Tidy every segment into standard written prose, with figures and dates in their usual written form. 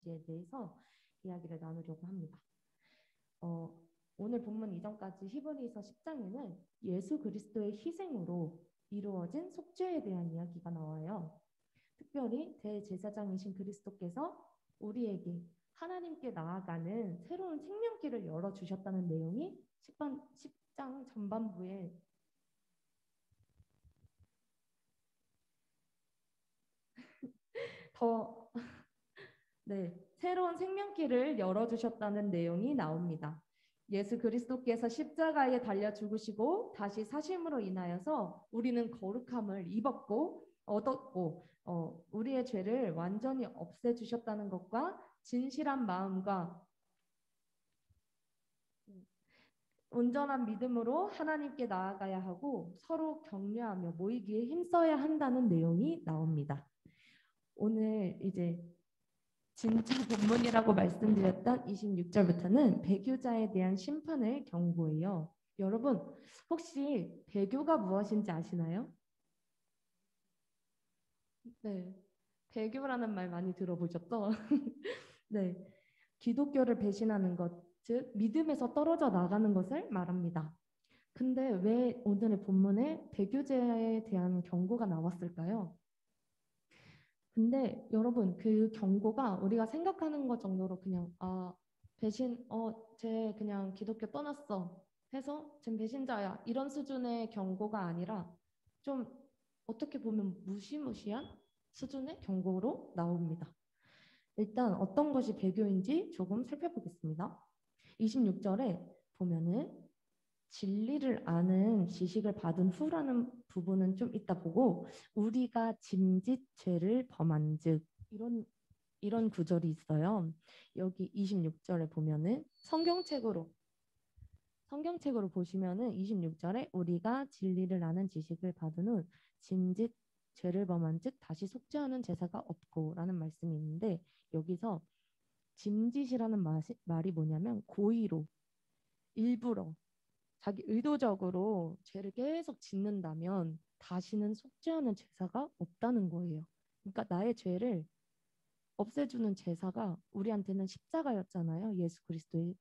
있는지에 대해서 이야기를 나누려고 합니다. 어, 오늘 본문 이전까지 히브리서 10장에는 예수 그리스도의 희생으로 이루어진 속죄에 대한 이야기가 나와요. 특별히 대제사장이신 그리스도께서 우리에게 하나님께 나아가는 새로운 생명길을 열어주셨다는 내용이 10장 전반부에 더 네, 새로운 생명길을 열어주셨다는 내용이 나옵니다. 예수 그리스도께서 십자가에 달려 죽으시고 다시 사심으로 인하여서 우리는 거룩함을 입었고 얻었고 우리의 죄를 완전히 없애주셨다는 것과 진실한 마음과 온전한 믿음으로 하나님께 나아가야 하고 서로 격려하며 모이기에 힘써야 한다는 내용이 나옵니다. 오늘 이제 진짜 본문이라고 말씀드렸던 26절부터는 배교자에 대한 심판을 경고해요. 여러분, 혹시 배교가 무엇인지 아시나요? 네. 배교라는 말 많이 들어보셨죠? 네. 기독교를 배신하는 것, 즉 믿음에서 떨어져 나가는 것을 말합니다. 근데 왜 오늘의 본문에 배교자에 대한 경고가 나왔을까요? 근데 여러분 그 경고가 우리가 생각하는 것 정도로 그냥 배신 쟤 그냥 기독교 떠났어 해서 쟤 배신자야 이런 수준의 경고가 아니라 좀 어떻게 보면 무시무시한 수준의 경고로 나옵니다. 일단 어떤 것이 배교인지 조금 살펴보겠습니다. 26절에 보면은 진리를 아는 지식을 받은 후라는 부분은 좀 이따 보고 우리가 짐짓 죄를 범한즉 이런 구절이 있어요. 여기 26절에 보면은 성경책으로 보시면은 26절에 우리가 진리를 아는 지식을 받은 후 짐짓 죄를 범한즉 다시 속죄하는 제사가 없고라는 말씀이 있는데 여기서 짐짓이라는 말이 뭐냐면 고의로 일부러 자기 의도적으로 죄를 계속 짓는다면 다시는 속죄하는 제사가 없다는 거예요. 그러니까 나의 죄를 없애주는 제사가 우리한테는 십자가였잖아요. 예수 그리스도의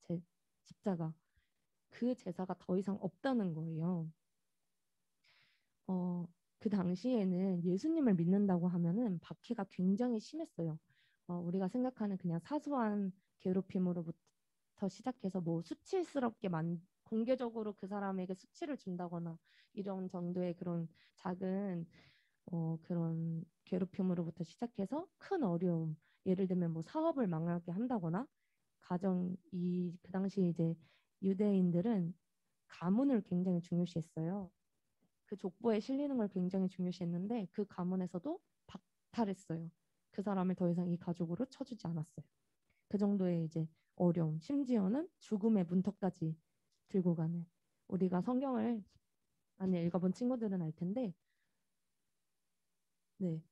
십자가. 그 제사가 더 이상 없다는 거예요. 어, 그 당시에는 예수님을 믿는다고 하면은 박해가 굉장히 심했어요. 우리가 생각하는 그냥 사소한 괴롭힘으로부터 시작해서 뭐 수치스럽게 공개적으로 그 사람에게 수치를 준다거나 이런 정도의 그런 작은 그런 괴롭힘으로부터 시작해서 큰 어려움, 예를 들면 뭐 사업을 망하게 한다거나 그 당시에 이제 유대인들은 가문을 굉장히 중요시했어요. 그 족보에 실리는 걸 굉장히 중요시했는데 그 가문에서도 박탈했어요. 그 사람을 더 이상 이 가족으로 쳐주지 않았어요. 그 정도의 이제 어려움, 심지어는 죽음의 문턱까지 들고 가는 우리가 성경을 많이 읽어본 친구들은 알 텐데 네.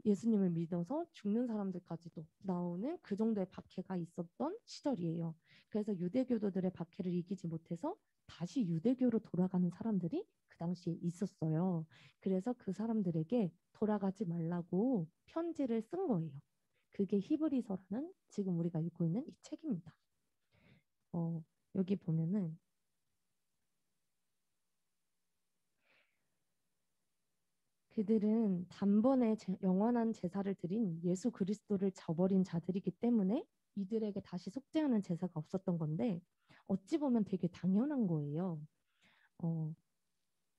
예수님을 믿어서 죽는 사람들까지도 나오는 그 정도의 박해가 있었던 시절이에요. 그래서 유대교도들의 박해를 이기지 못해서 다시 유대교로 돌아가는 사람들이 그 당시에 있었어요. 그래서 그 사람들에게 돌아가지 말라고 편지를 쓴 거예요. 그게 히브리서라는 지금 우리가 읽고 있는 이 책입니다. 어, 여기 보면은 그들은 단번에 영원한 제사를 드린 예수 그리스도를 저버린 자들이기 때문에 이들에게 다시 속죄하는 제사가 없었던 건데 어찌 보면 되게 당연한 거예요. 어,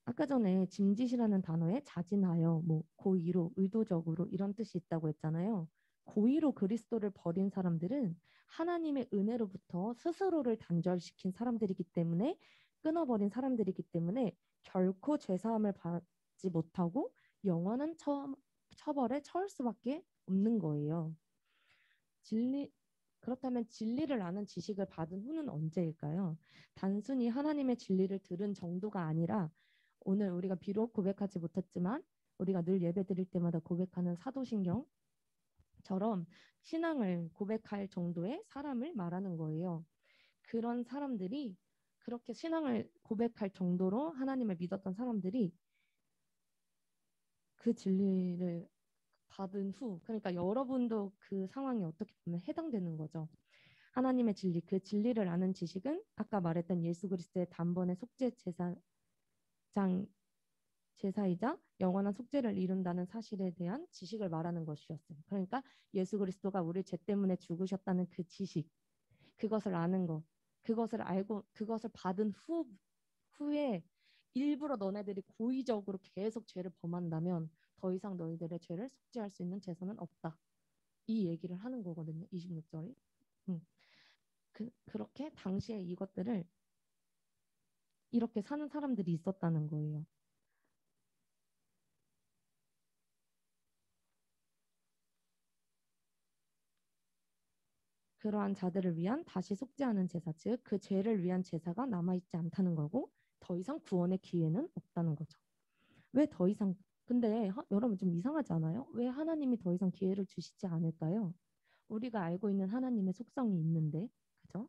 아까 전에 짐짓이라는 단어에 자진하여, 뭐 고의로, 의도적으로 이런 뜻이 있다고 했잖아요. 고의로 그리스도를 버린 사람들은 하나님의 은혜로부터 스스로를 단절시킨 사람들이기 때문에 끊어버린 사람들이기 때문에 결코 죄사함을 받지 못하고 영원한 처벌에 처할 수밖에 없는 거예요. 진리 그렇다면 진리를 아는 지식을 받은 후는 언제일까요? 단순히 하나님의 진리를 들은 정도가 아니라 오늘 우리가 비록 고백하지 못했지만 우리가 늘 예배 드릴 때마다 고백하는 사도신경처럼 신앙을 고백할 정도의 사람을 말하는 거예요. 그런 사람들이 그렇게 신앙을 고백할 정도로 하나님을 믿었던 사람들이 그 진리를 받은 후, 그러니까 여러분도 그 상황에 어떻게 보면 해당되는 거죠. 하나님의 진리, 그 진리를 아는 지식은 아까 말했던 예수 그리스도의 단번에 속죄 제사장 제사이자 영원한 속죄를 이룬다는 사실에 대한 지식을 말하는 것이었어요. 그러니까 예수 그리스도가 우리 죄 때문에 죽으셨다는 그 지식, 그것을 아는 것, 그것을 알고 그것을 받은 후에 일부러 너네들이 고의적으로 계속 죄를 범한다면 더 이상 너희들의 죄를 속죄할 수 있는 제사는 없다. 이 얘기를 하는 거거든요. 26절이. 그렇게 당시에 이것들을 이렇게 사는 사람들이 있었다는 거예요. 그러한 자들을 위한 다시 속죄하는 제사, 즉 그 죄를 위한 제사가 남아있지 않다는 거고 더 이상 구원의 기회는 없다는 거죠. 왜 더 이상, 근데 여러분 좀 이상하지 않아요? 왜 하나님이 더 이상 기회를 주시지 않을까요? 우리가 알고 있는 하나님의 속성이 있는데, 그죠?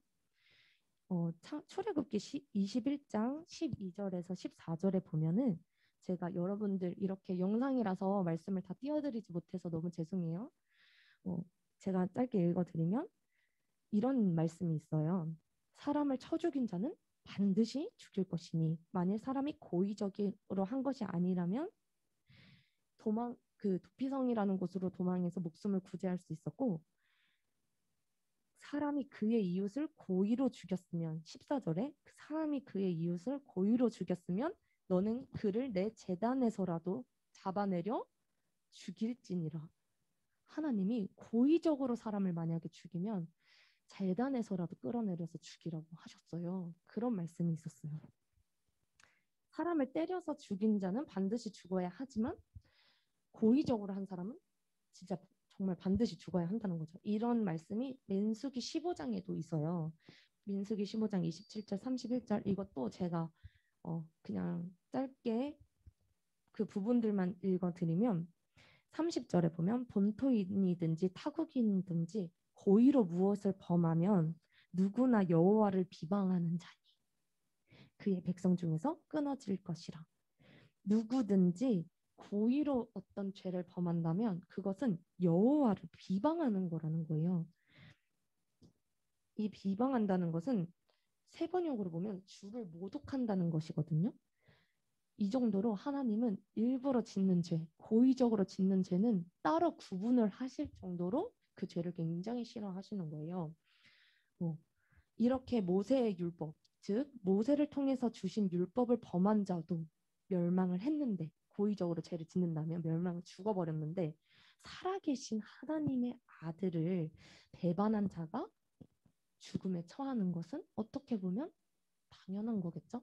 출애굽기 21장 12절에서 14절에 보면은 제가 여러분들 이렇게 영상이라서 말씀을 다 띄워드리지 못해서 너무 죄송해요. 어, 제가 짧게 읽어드리면 이런 말씀이 있어요. 사람을 쳐 죽인 자는 반드시 죽일 것이니 만일 사람이 고의적으로 한 것이 아니라면 그 도피성이라는 곳으로 도망해서 목숨을 구제할 수 있었고 사람이 그의 이웃을 고의로 죽였으면 14절에 사람이 그의 이웃을 고의로 죽였으면 너는 그를 내 제단에서라도 잡아내려 죽일지니라. 하나님이 고의적으로 사람을 만약에 죽이면 재단에서라도 끌어내려서 죽이라고 하셨어요. 그런 말씀이 있었어요. 사람을 때려서 죽인 자는 반드시 죽어야 하지만 고의적으로 한 사람은 진짜 정말 반드시 죽어야 한다는 거죠. 이런 말씀이 민수기 15장에도 있어요. 민수기 15장 27절 31절 이것도 제가 그냥 짧게 그 부분들만 읽어드리면 30절에 보면 본토인이든지 타국인이든지 고의로 무엇을 범하면 누구나 여호와를 비방하는 자니 그의 백성 중에서 끊어질 것이라. 누구든지 고의로 어떤 죄를 범한다면 그것은 여호와를 비방하는 거라는 거예요. 이 비방한다는 것은 세번역으로 보면 주를 모독한다는 것이거든요. 이 정도로 하나님은 일부러 짓는 죄, 고의적으로 짓는 죄는 따로 구분을 하실 정도로 그 죄를 굉장히 싫어하시는 거예요. 뭐, 이렇게 모세의 율법, 즉 모세를 통해서 주신 율법을 범한 자도 멸망을 했는데 고의적으로 죄를 짓는다면 멸망을 죽어버렸는데 살아계신 하나님의 아들을 배반한 자가 죽음에 처하는 것은 어떻게 보면 당연한 거겠죠?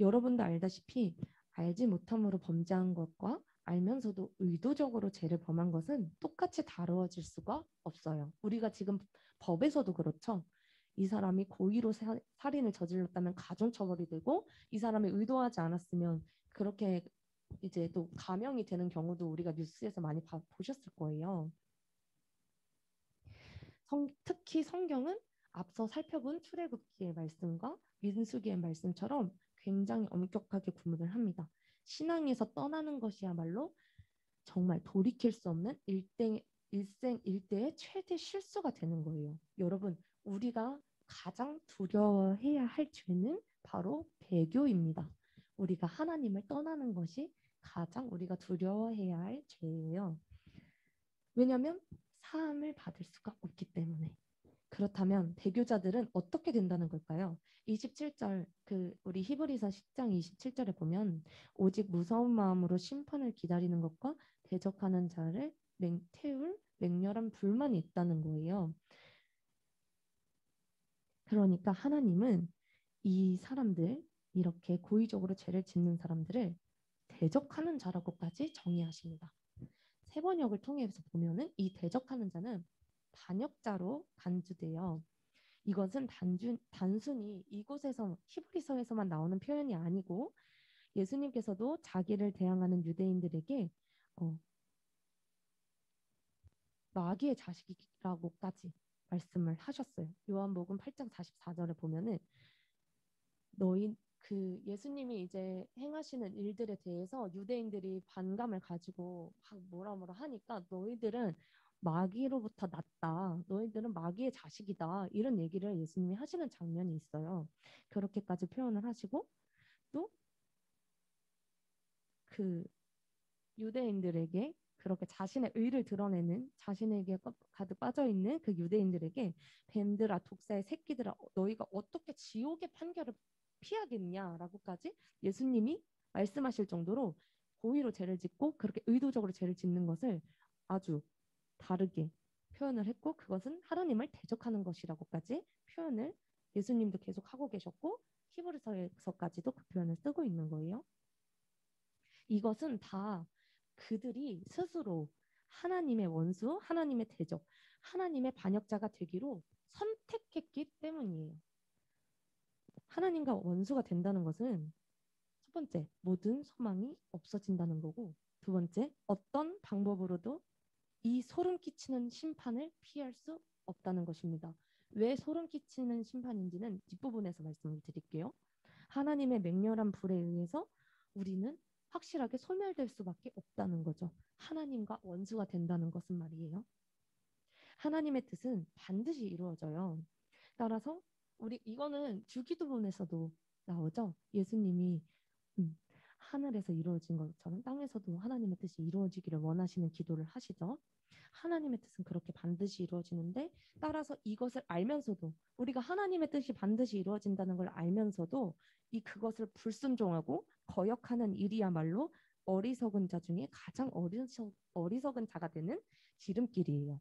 여러분도 알다시피 알지 못함으로 범죄한 것과 알면서도 의도적으로 죄를 범한 것은 똑같이 다루어질 수가 없어요. 우리가 지금 법에서도 그렇죠. 이 사람이 고의로 살인을 저질렀다면 가중처벌이 되고 이 사람이 의도하지 않았으면 그렇게 이제 또 감형이 되는 경우도 우리가 뉴스에서 많이 보셨을 거예요. 특히 성경은 앞서 살펴본 출애굽기의 말씀과 민수기의 말씀처럼 굉장히 엄격하게 구분을 합니다. 신앙에서 떠나는 것이야말로 정말 돌이킬 수 없는 일생 일대의 최대 실수가 되는 거예요. 여러분, 우리가 가장 두려워해야 할 죄는 바로 배교입니다. 우리가 하나님을 떠나는 것이 가장 우리가 두려워해야 할 죄예요. 왜냐하면 사함을 받을 수가 없기 때문에. 그렇다면 배교자들은 어떻게 된다는 걸까요? 27절 우리 히브리서 10장 27절에 보면 오직 무서운 마음으로 심판을 기다리는 것과 대적하는 자를 태울 맹렬한 불만이 있다는 거예요. 그러니까 하나님은 이 사람들 이렇게 고의적으로 죄를 짓는 사람들을 대적하는 자라고까지 정의하십니다. 세번역을 통해서 보면은 이 대적하는 자는 반역자로 간주돼요. 이것은 단순히 이곳에서 히브리서에서만 나오는 표현이 아니고 예수님께서도 자기를 대항하는 유대인들에게 마귀의 자식이라고까지 말씀을 하셨어요. 요한복음 8장 44절에 보면은 그 예수님이 이제 행하시는 일들에 대해서 유대인들이 반감을 가지고 막 뭐라 뭐라 하니까 너희들은 마귀로부터 났다. 너희들은 마귀의 자식이다. 이런 얘기를 예수님이 하시는 장면이 있어요. 그렇게까지 표현을 하시고 또 그 유대인들에게 그렇게 자신의 의를 드러내는 자신에게 가득 빠져 있는 그 유대인들에게 뱀들아 독사의 새끼들아 너희가 어떻게 지옥의 판결을 피하겠냐라고까지 예수님이 말씀하실 정도로 고의로 죄를 짓고 그렇게 의도적으로 죄를 짓는 것을 아주 다르게 표현을 했고 그것은 하나님을 대적하는 것이라고까지 표현을 예수님도 계속 하고 계셨고 히브리서에서까지도 그 표현을 쓰고 있는 거예요. 이것은 다 그들이 스스로 하나님의 원수, 하나님의 대적, 하나님의 반역자가 되기로 선택했기 때문이에요. 하나님과 원수가 된다는 것은 첫 번째, 모든 소망이 없어진다는 거고, 두 번째, 어떤 방법으로도 이 소름 끼치는 심판을 피할 수 없다는 것입니다. 왜 소름 끼치는 심판인지는 뒷부분에서 말씀을 드릴게요. 하나님의 맹렬한 불에 의해서 우리는 확실하게 소멸될 수밖에 없다는 거죠. 하나님과 원수가 된다는 것은 말이에요. 하나님의 뜻은 반드시 이루어져요. 따라서 우리 이거는 주기도문에서도 나오죠. 예수님이 음, 하늘에서 이루어진 것처럼 땅에서도 하나님의 뜻이 이루어지기를 원하시는 기도를 하시죠. 하나님의 뜻은 그렇게 반드시 이루어지는데 따라서 이것을 알면서도 우리가 하나님의 뜻이 반드시 이루어진다는 걸 알면서도 이 그것을 불순종하고 거역하는 일이야말로 어리석은 자 중에 가장 어리석은 자가 되는 지름길이에요.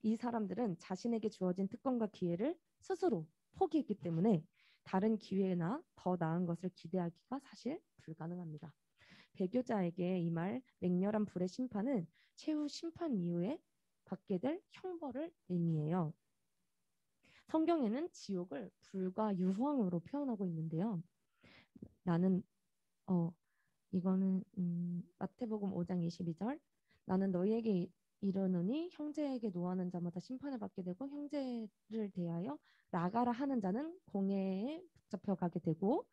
이 사람들은 자신에게 주어진 특권과 기회를 스스로 포기했기 때문에 다른 기회나 더 나은 것을 기대하기가 사실 불가능합니다. 배교자에게 이 말 맹렬한 불의 심판은 최후 심판 이후에 받게 될 형벌을 의미해요. 성경에는 지옥을 불과 유황으로 표현하고 있는데요. 나는 이거는 마태복음 5장 22절 나는 너희에게 이르노니 형제에게 노하는 자마다 심판을 받게 되고 형제를 대하여 나가라 하는 자는 공회에 붙잡혀 가게 되고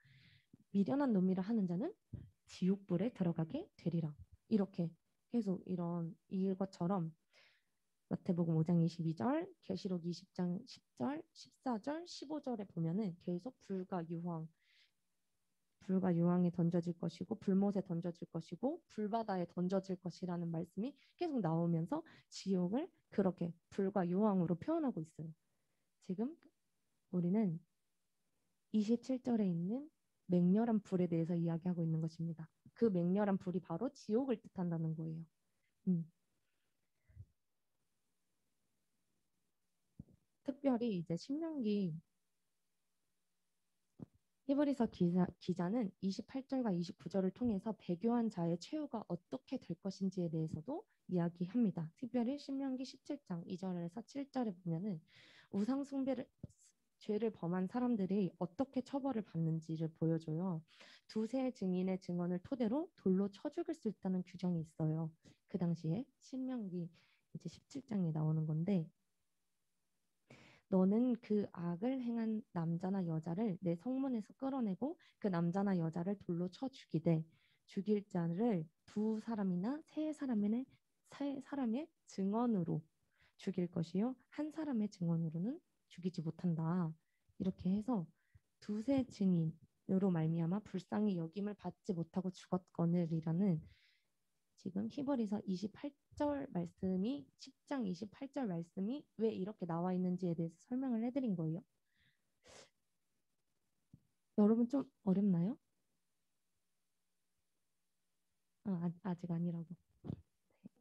미련한 놈이라 하는 자는 지옥불에 들어가게 되리라. 이렇게 계속 이런 이것처럼 마태복음 5장 22절, 계시록 20장 10절, 14절, 15절에 보면은 계속 불과 유황에 던져질 것이고 불못에 던져질 것이고 불바다에 던져질 것이라는 말씀이 계속 나오면서 지옥을 그렇게 불과 유황으로 표현하고 있어요. 지금 우리는 27절에 있는 맹렬한 불에 대해서 이야기하고 있는 것입니다. 그 맹렬한 불이 바로 지옥을 뜻한다는 거예요. 특별히 이제 신명기 히브리서 기자는 28절과 29절을 통해서 배교한 자의 최후가 어떻게 될 것인지에 대해서도 이야기합니다. 특별히 신명기 17장 2절에서 7절에 보면은 우상 숭배를 죄를 범한 사람들이 어떻게 처벌을 받는지를 보여줘요. 두세 증인의 증언을 토대로 돌로 쳐 죽일 수 있다는 규정이 있어요. 그 당시에 신명기 이제 17장에 나오는 건데 너는 그 악을 행한 남자나 여자를 내 성문에서 끌어내고 그 남자나 여자를 돌로 쳐 죽이되 죽일 자를 두 사람이나 세 사람의 증언으로 죽일 것이요 한 사람의 증언으로는 죽이지 못한다. 이렇게 해서 두세 증인으로 말미암아 불쌍히 여김을 받지 못하고 죽었거늘이라는 지금 히브리서 28절 말씀이 10장 28절 말씀이 왜 이렇게 나와 있는지에 대해서 설명을 해드린 거예요. 여러분 좀 어렵나요? 아직 아니라고.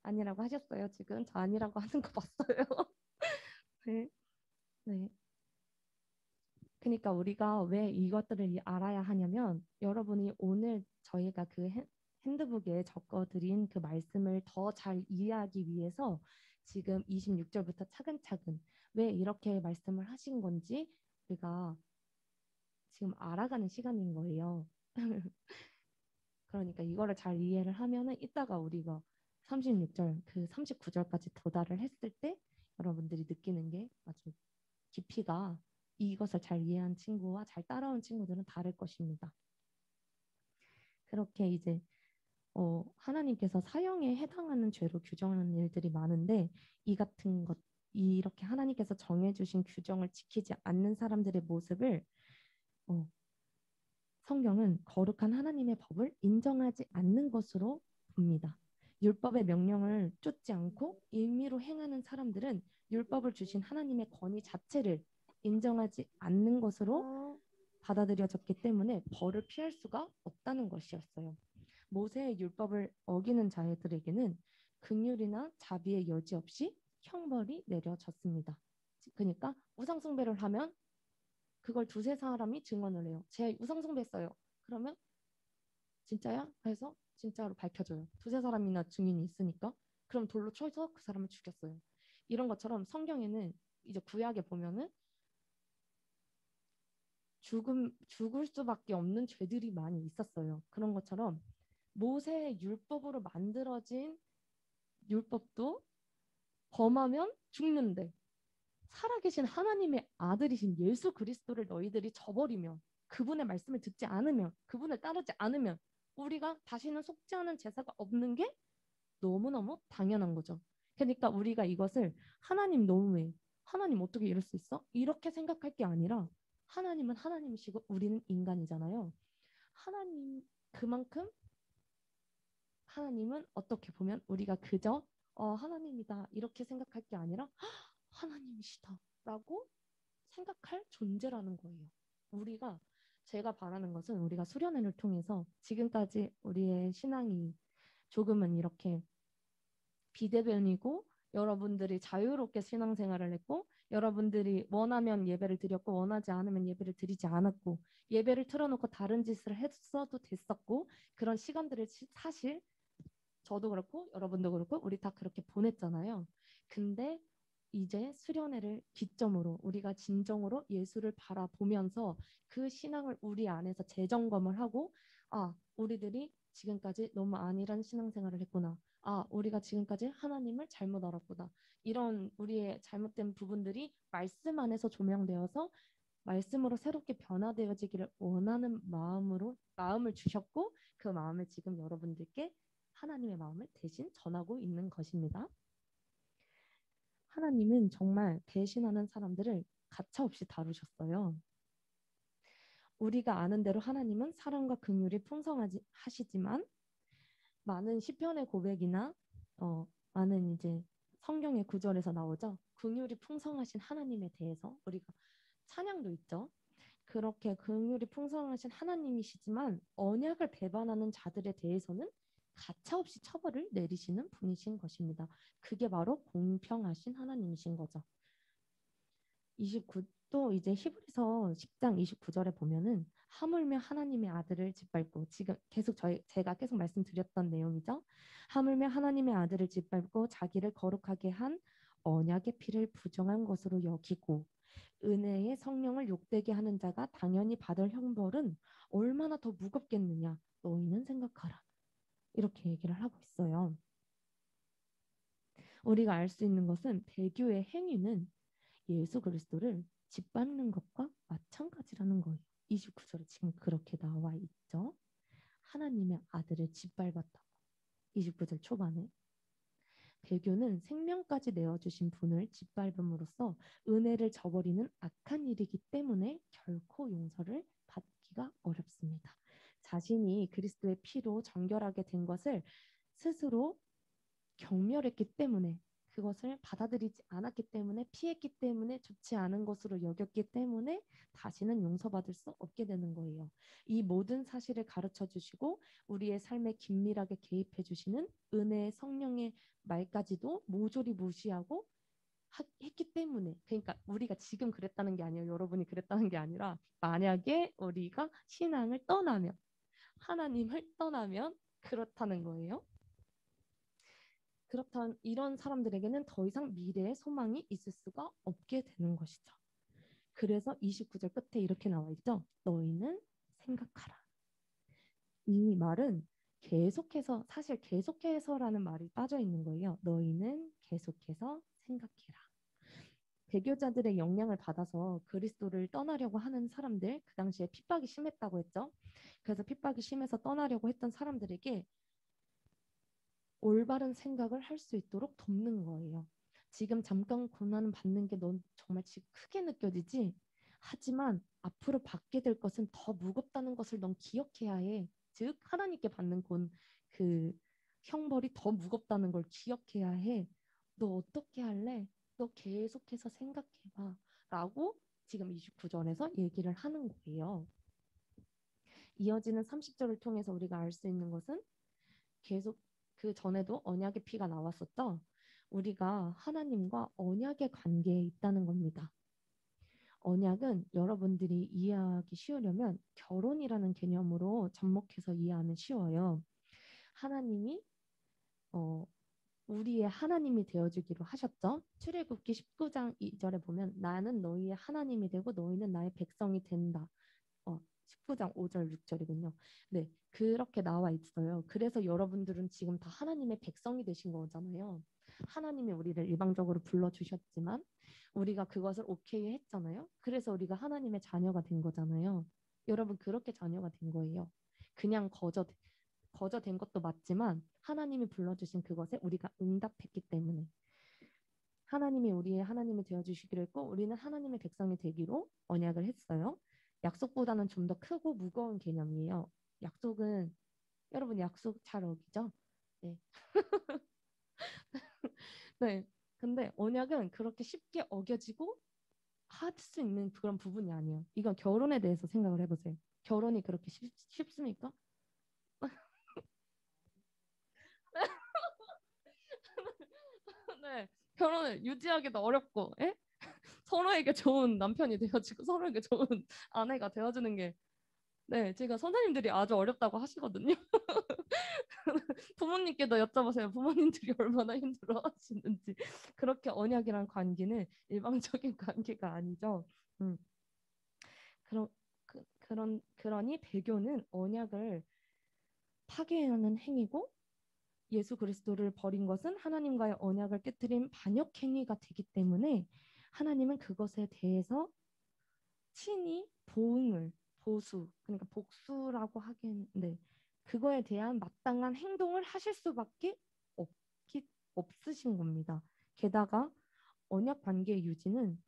아니라고 하셨어요. 지금 저 아니라고 하는 거 봤어요. 네. 네. 그러니까 우리가 왜 이것들을 알아야 하냐면 여러분이 오늘 저희가 그 핸드북에 적어드린 그 말씀을 더 잘 이해하기 위해서 지금 26절부터 차근차근 왜 이렇게 말씀을 하신 건지 우리가 지금 알아가는 시간인 거예요. 그러니까 이거를 잘 이해를 하면은 이따가 우리가 36절, 그 39절까지 도달을 했을 때 여러분들이 느끼는 게 아주 깊이가 이것을 잘 이해한 친구와 잘 따라온 친구들은 다를 것입니다. 그렇게 이제 하나님께서 사형에 해당하는 죄로 규정하는 일들이 많은데 이 같은 것 이렇게 하나님께서 정해주신 규정을 지키지 않는 사람들의 모습을 어, 성경은 거룩한 하나님의 법을 인정하지 않는 것으로 봅니다. 율법의 명령을 쫓지 않고 임의로 행하는 사람들은 율법을 주신 하나님의 권위 자체를 인정하지 않는 것으로 받아들여졌기 때문에 벌을 피할 수가 없다는 것이었어요. 모세의 율법을 어기는 자들에게는 긍휼이나 자비의 여지 없이 형벌이 내려졌습니다. 그러니까 우상숭배를 하면 그걸 두세 사람이 증언을 해요. 제 우상숭배했어요. 그러면 진짜야? 해서 진짜로 밝혀져요. 두세 사람이나 증인이 있으니까. 그럼 돌로 쳐서 그 사람을 죽였어요. 이런 것처럼 성경에는 이제 구약에 보면은 죽을 수밖에 없는 죄들이 많이 있었어요. 그런 것처럼 모세의 율법으로 만들어진 율법도 범하면 죽는데 살아계신 하나님의 아들이신 예수 그리스도를 너희들이 저버리면 그분의 말씀을 듣지 않으면 그분을 따르지 않으면 우리가 다시는 속죄하는 제사가 없는 게 너무너무 당연한 거죠. 그러니까 우리가 이것을 하나님 너무해. 하나님 어떻게 이럴 수 있어? 이렇게 생각할 게 아니라 하나님은 하나님이시고 우리는 인간이잖아요. 하나님 그만큼 하나님은 어떻게 보면 우리가 그저 하나님이다 이렇게 생각할 게 아니라 하나님이시다라고 생각할 존재라는 거예요. 우리가 제가 바라는 것은 우리가 수련회를 통해서 지금까지 우리의 신앙이 조금은 이렇게 비대면이고 여러분들이 자유롭게 신앙생활을 했고 여러분들이 원하면 예배를 드렸고 원하지 않으면 예배를 드리지 않았고 예배를 틀어놓고 다른 짓을 했어도 됐었고 그런 시간들을 사실 저도 그렇고 여러분도 그렇고 우리 다 그렇게 보냈잖아요. 근데 이제 수련회를 기점으로 우리가 진정으로 예수를 바라보면서 그 신앙을 우리 안에서 재점검을 하고 우리들이 지금까지 너무 안일한 신앙생활을 했구나. 우리가 지금까지 하나님을 잘못 알았구나. 이런 우리의 잘못된 부분들이 말씀 안에서 조명되어서 말씀으로 새롭게 변화되어지기를 원하는 마음을 주셨고 그 마음을 지금 여러분들께 하나님의 마음을 대신 전하고 있는 것입니다. 하나님은 정말 배신하는 사람들을 가차없이 다루셨어요. 우리가 아는 대로 하나님은 사랑과 긍휼이 풍성하시지만 많은 시편의 고백이나 많은 이제 성경의 구절에서 나오죠. 긍휼이 풍성하신 하나님에 대해서 우리가 찬양도 있죠. 그렇게 긍휼이 풍성하신 하나님이시지만 언약을 배반하는 자들에 대해서는 가차없이 처벌을 내리시는 분이신 것입니다. 그게 바로 공평하신 하나님이신 거죠. 29, 또 이제 히브리서 10장 29절에 보면은 하물며 하나님의 아들을 짓밟고 지금 계속 제가 계속 말씀드렸던 내용이죠. 하물며 하나님의 아들을 짓밟고 자기를 거룩하게 한 언약의 피를 부정한 것으로 여기고 은혜의 성령을 욕되게 하는 자가 당연히 받을 형벌은 얼마나 더 무겁겠느냐 너희는 생각하라. 이렇게 얘기를 하고 있어요. 우리가 알 수 있는 것은 배교의 행위는 예수 그리스도를 짓밟는 것과 마찬가지라는 거예요. 29절에 지금 그렇게 나와 있죠. 하나님의 아들을 짓밟았다고. 29절 초반에. 배교는 생명까지 내어주신 분을 짓밟음으로써 은혜를 저버리는 악한 일이기 때문에 결코 용서를 받기가 어렵습니다. 자신이 그리스도의 피로 정결하게 된 것을 스스로 경멸했기 때문에 그것을 받아들이지 않았기 때문에 피했기 때문에 좋지 않은 것으로 여겼기 때문에 다시는 용서받을 수 없게 되는 거예요. 이 모든 사실을 가르쳐 주시고 우리의 삶에 긴밀하게 개입해 주시는 은혜의 성령의 말까지도 모조리 무시하고 했기 때문에 그러니까 우리가 지금 그랬다는 게 아니에요. 여러분이 그랬다는 게 아니라 만약에 우리가 신앙을 떠나면 하나님을 떠나면 그렇다는 거예요. 그렇다면 이런 사람들에게는 더 이상 미래의 소망이 있을 수가 없게 되는 것이죠. 그래서 29절 끝에 이렇게 나와 있죠. 너희는 생각하라. 이 말은 계속해서 사실 계속해서라는 말이 빠져 있는 거예요. 너희는 계속해서 생각해라. 배교자들의 영향을 받아서 그리스도를 떠나려고 하는 사람들, 그 당시에 핍박이 심했다고 했죠. 그래서 핍박이 심해서 떠나려고 했던 사람들에게 올바른 생각을 할 수 있도록 돕는 거예요. 지금 잠깐 고난을 받는 게 넌 정말 지금 크게 느껴지지? 하지만 앞으로 받게 될 것은 더 무겁다는 것을 넌 기억해야 해. 즉 하나님께 받는 그 형벌이 더 무겁다는 걸 기억해야 해. 너 어떻게 할래? 너 계속해서 생각해봐. 라고 지금 29절에서 얘기를 하는 거예요. 이어지는 30절을 통해서 우리가 알 수 있는 것은 계속 그 전에도 언약의 피가 나왔었죠. 우리가 하나님과 언약의 관계에 있다는 겁니다. 언약은 여러분들이 이해하기 쉬우려면 결혼이라는 개념으로 접목해서 이해하면 쉬워요. 하나님이 어, 우리의 하나님이 되어주기로 하셨죠. 출애굽기 19장 2절에 보면 나는 너희의 하나님이 되고 너희는 나의 백성이 된다. 19장 5절 6절이군요. 네, 그렇게 나와 있어요. 그래서 여러분들은 지금 다 하나님의 백성이 되신 거잖아요. 하나님이 우리를 일방적으로 불러주셨지만 우리가 그것을 오케이 했잖아요. 그래서 우리가 하나님의 자녀가 된 거잖아요. 여러분 그렇게 자녀가 된 거예요. 그냥 거저된 것도 맞지만 하나님이 불러주신 그것에 우리가 응답했기 때문에 하나님이 우리의 하나님이 되어주시기로 했고 우리는 하나님의 백성이 되기로 언약을 했어요. 약속보다는 좀 더 크고 무거운 개념이에요. 약속은 여러분 약속 잘 어기죠? 네. 네. 근데 언약은 그렇게 쉽게 어겨지고 할 수 있는 그런 부분이 아니에요. 이건 결혼에 대해서 생각을 해보세요. 결혼이 그렇게 쉽습니까? 네. 결혼을 유지하기도 어렵고, 에? 서로에게 좋은 남편이 되어지고 서로에게 좋은 아내가 되어주는 게 네, 제가 선생님들이 아주 어렵다고 하시거든요. 부모님께도 여쭤보세요. 부모님들이 얼마나 힘들어 하시는지. 그렇게 언약이란 관계는 일방적인 관계가 아니죠. 음. 그런 그러니 배교는 언약을 파괴하는 행위고 예수 그리스도를 버린 것은 하나님과의 언약을 깨뜨린 반역 행위가 되기 때문에 하나님은 그것에 대해서 친히 보수 그러니까 복수라고 하긴 네 그거에 대한 마땅한 행동을 하실 수밖에 없으신 겁니다. 게다가 언약 관계의 유지는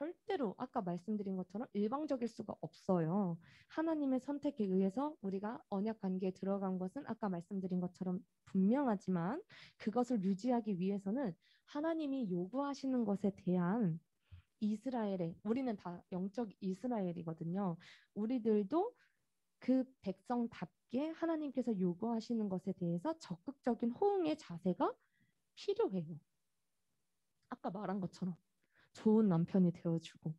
절대로 아까 말씀드린 것처럼 일방적일 수가 없어요. 하나님의 선택에 의해서 우리가 언약 관계에 들어간 것은 아까 말씀드린 것처럼 분명하지만 그것을 유지하기 위해서는 하나님이 요구하시는 것에 대한 이스라엘의 우리는 다 영적 이스라엘이거든요. 우리들도 그 백성답게 하나님께서 요구하시는 것에 대해서 적극적인 호응의 자세가 필요해요. 아까 말한 것처럼 좋은 남편이 되어주고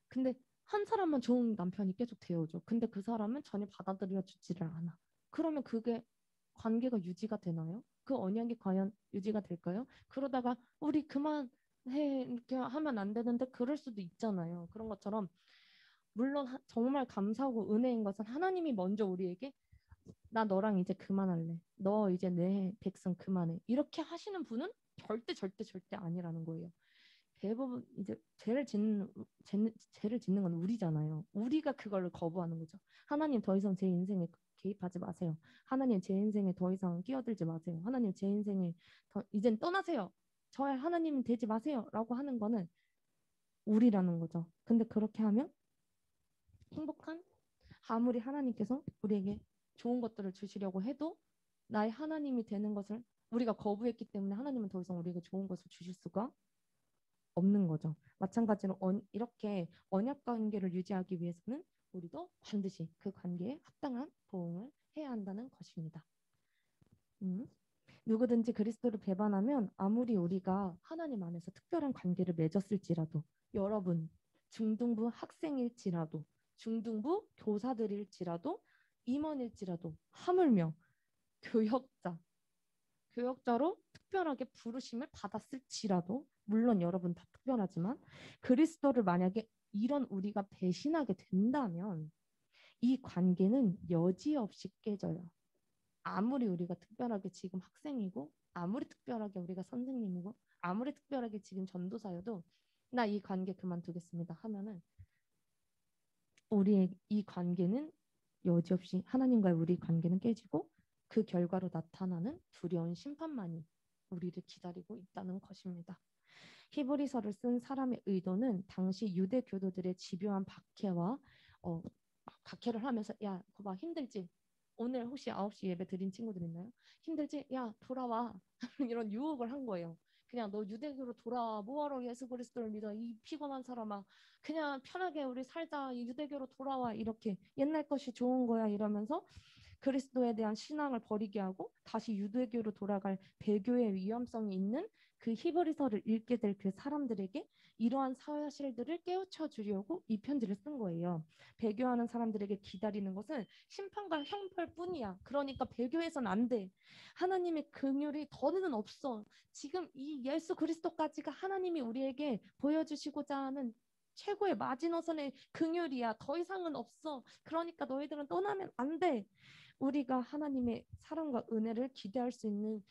근데 한 사람만 좋은 남편이 계속 되어줘. 근데 그 사람은 전혀 받아들여 주지를 않아. 그러면 그게 관계가 유지가 되나요? 그 언약이 과연 유지가 될까요? 그러다가 우리 그만해 이렇게 하면 안 되는데 그럴 수도 있잖아요. 그런 것처럼 물론 정말 감사하고 은혜인 것은 하나님이 먼저 우리에게 나 너랑 이제 그만할래. 너 이제 내 백성 그만해. 이렇게 하시는 분은 절대 아니라는 거예요. 대부분 이제 죄를 짓는 건 우리잖아요. 우리가 그걸 거부하는 거죠. 하나님 더 이상 제 인생에 개입하지 마세요. 하나님 제 인생에 더 이상 끼어들지 마세요. 하나님 제 인생에 이젠 떠나세요. 저의 하나님 되지 마세요라고 하는 거는 우리라는 거죠. 근데 그렇게 하면 행복한 아무리 하나님께서 우리에게 좋은 것들을 주시려고 해도 나의 하나님이 되는 것을 우리가 거부했기 때문에 하나님은 더 이상 우리에게 좋은 것을 주실 수가 없는 거죠. 마찬가지로 이렇게 언약 관계를 유지하기 위해서는 우리도 반드시 그 관계에 합당한 보응을 해야 한다는 것입니다. 음. 누구든지 그리스도를 배반하면 아무리 우리가 하나님 안에서 특별한 관계를 맺었을지라도 여러분 중등부 학생일지라도 중등부 교사들일지라도 임원일지라도 하물며 교역자 교역자로 특별하게 부르심을 받았을지라도 물론 여러분 다 특별하지만 그리스도를 만약에 이런 우리가 배신하게 된다면 이 관계는 여지없이 깨져요. 아무리 우리가 특별하게 지금 학생이고 아무리 특별하게 우리가 선생님이고 아무리 특별하게 지금 전도사여도 나 이 관계 그만두겠습니다 하면은 우리의 이 관계는 여지없이 하나님과의 우리 관계는 깨지고 그 결과로 나타나는 두려운 심판만이 우리를 기다리고 있다는 것입니다. 히브리서를 쓴 사람의 의도는 당시 유대 교도들의 집요한 박해와 어, 박해를 하면서 야, 그거 봐 힘들지? 오늘 혹시 9시 예배 드린 친구들 있나요? 힘들지? 야, 돌아와. 이런 유혹을 한 거예요. 그냥 너 유대교로 돌아와. 뭐하러 예수 그리스도를 믿어? 이 피곤한 사람아. 그냥 편하게 우리 살자. 유대교로 돌아와. 이렇게 옛날 것이 좋은 거야. 이러면서 그리스도에 대한 신앙을 버리게 하고 다시 유대교로 돌아갈 배교의 위험성이 있는 그 히브리서를 읽게 될 그 사람들에게 이러한 사실들을 깨우쳐 주려고 이 편지를 쓴 거예요. 배교하는 사람들에게 기다리는 것은 심판과 형벌뿐이야. 그러니까 배교해서는 안 돼. 하나님의 긍휼이 더는 없어. 지금 이 예수 그리스도까지가 하나님이 우리에게 보여주시고자 하는 최고의 마지노선의 긍휼이야. 더 이상은 없어. 그러니까 너희들은 떠나면 안 돼. 우리가 하나님의 사랑과 은혜를 기대할 수 있는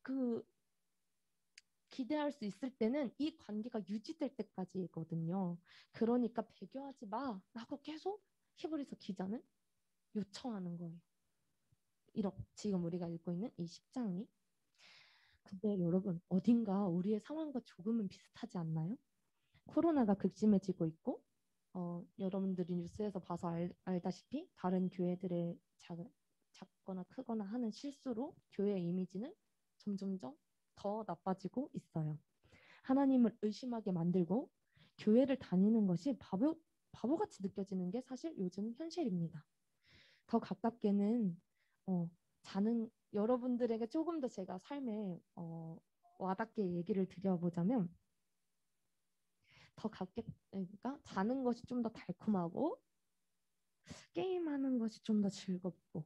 그 기대할 수 있을 때는 이 관계가 유지될 때까지거든요. 그러니까 배교하지 마라고 계속 히브리서 기자는 요청하는 거예요. 이렇게 지금 우리가 읽고 있는 이 10장이. 근데 여러분 어딘가 우리의 상황과 조금은 비슷하지 않나요? 코로나가 극심해지고 있고 여러분들이 뉴스에서 봐서 알다시피 다른 교회들의 작거나 크거나 하는 실수로 교회 이미지는 점점점 더 나빠지고 있어요. 하나님을 의심하게 만들고 교회를 다니는 것이 바보같이 느껴지는 게 사실 요즘 현실입니다. 더 가깝게는 자는 여러분들에게 조금 더 제가 삶에 와닿게 얘기를 드려보자면 더 가깝게 그러니까 자는 것이 좀 더 달콤하고 게임하는 것이 좀 더 즐겁고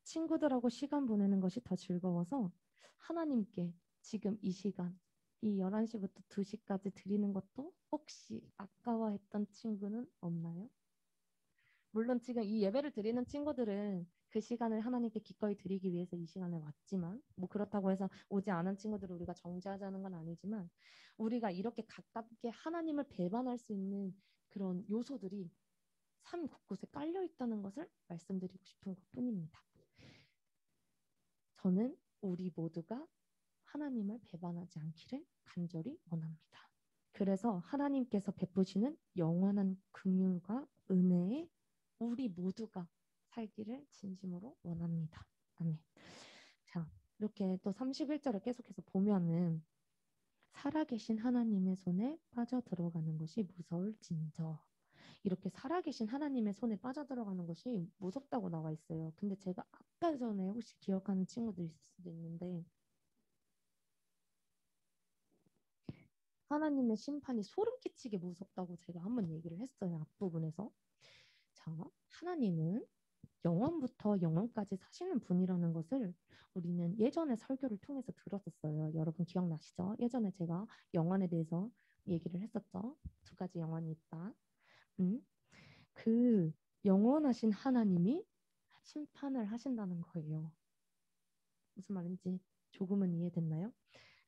친구들하고 시간 보내는 것이 더 즐거워서 하나님께 지금 이 시간 이 11시부터 2시까지 드리는 것도 혹시 아까워했던 친구는 없나요? 물론 지금 이 예배를 드리는 친구들은 그 시간을 하나님께 기꺼이 드리기 위해서 이 시간에 왔지만 뭐 그렇다고 해서 오지 않은 친구들을 우리가 정죄하자는 건 아니지만 우리가 이렇게 가깝게 하나님을 배반할 수 있는 그런 요소들이 삶 곳곳에 깔려 있다는 것을 말씀드리고 싶은 것뿐입니다. 저는 우리 모두가 하나님을 배반하지 않기를 간절히 원합니다. 그래서 하나님께서 베푸시는 영원한 긍휼과 은혜에 우리 모두가 살기를 진심으로 원합니다. 아멘. 자, 이렇게 또 31절을 계속해서 보면은 살아계신 하나님의 손에 빠져들어가는 것이 무서울진저. 이렇게 살아계신 하나님의 손에 빠져들어가는 것이 무섭다고 나와 있어요. 근데 제가 아까 전에 혹시 기억하는 친구들 있을 수도 있는데 하나님의 심판이 소름 끼치게 무섭다고 제가 한번 얘기를 했어요. 앞부분에서. 자, 하나님은 영원부터 영원까지 사시는 분이라는 것을 우리는 예전에 설교를 통해서 들었었어요. 여러분 기억나시죠? 예전에 제가 영원에 대해서 얘기를 했었죠. 두 가지 영원이 있다. 음, 그 영원하신 하나님이 심판을 하신다는 거예요. 무슨 말인지 조금은 이해됐나요?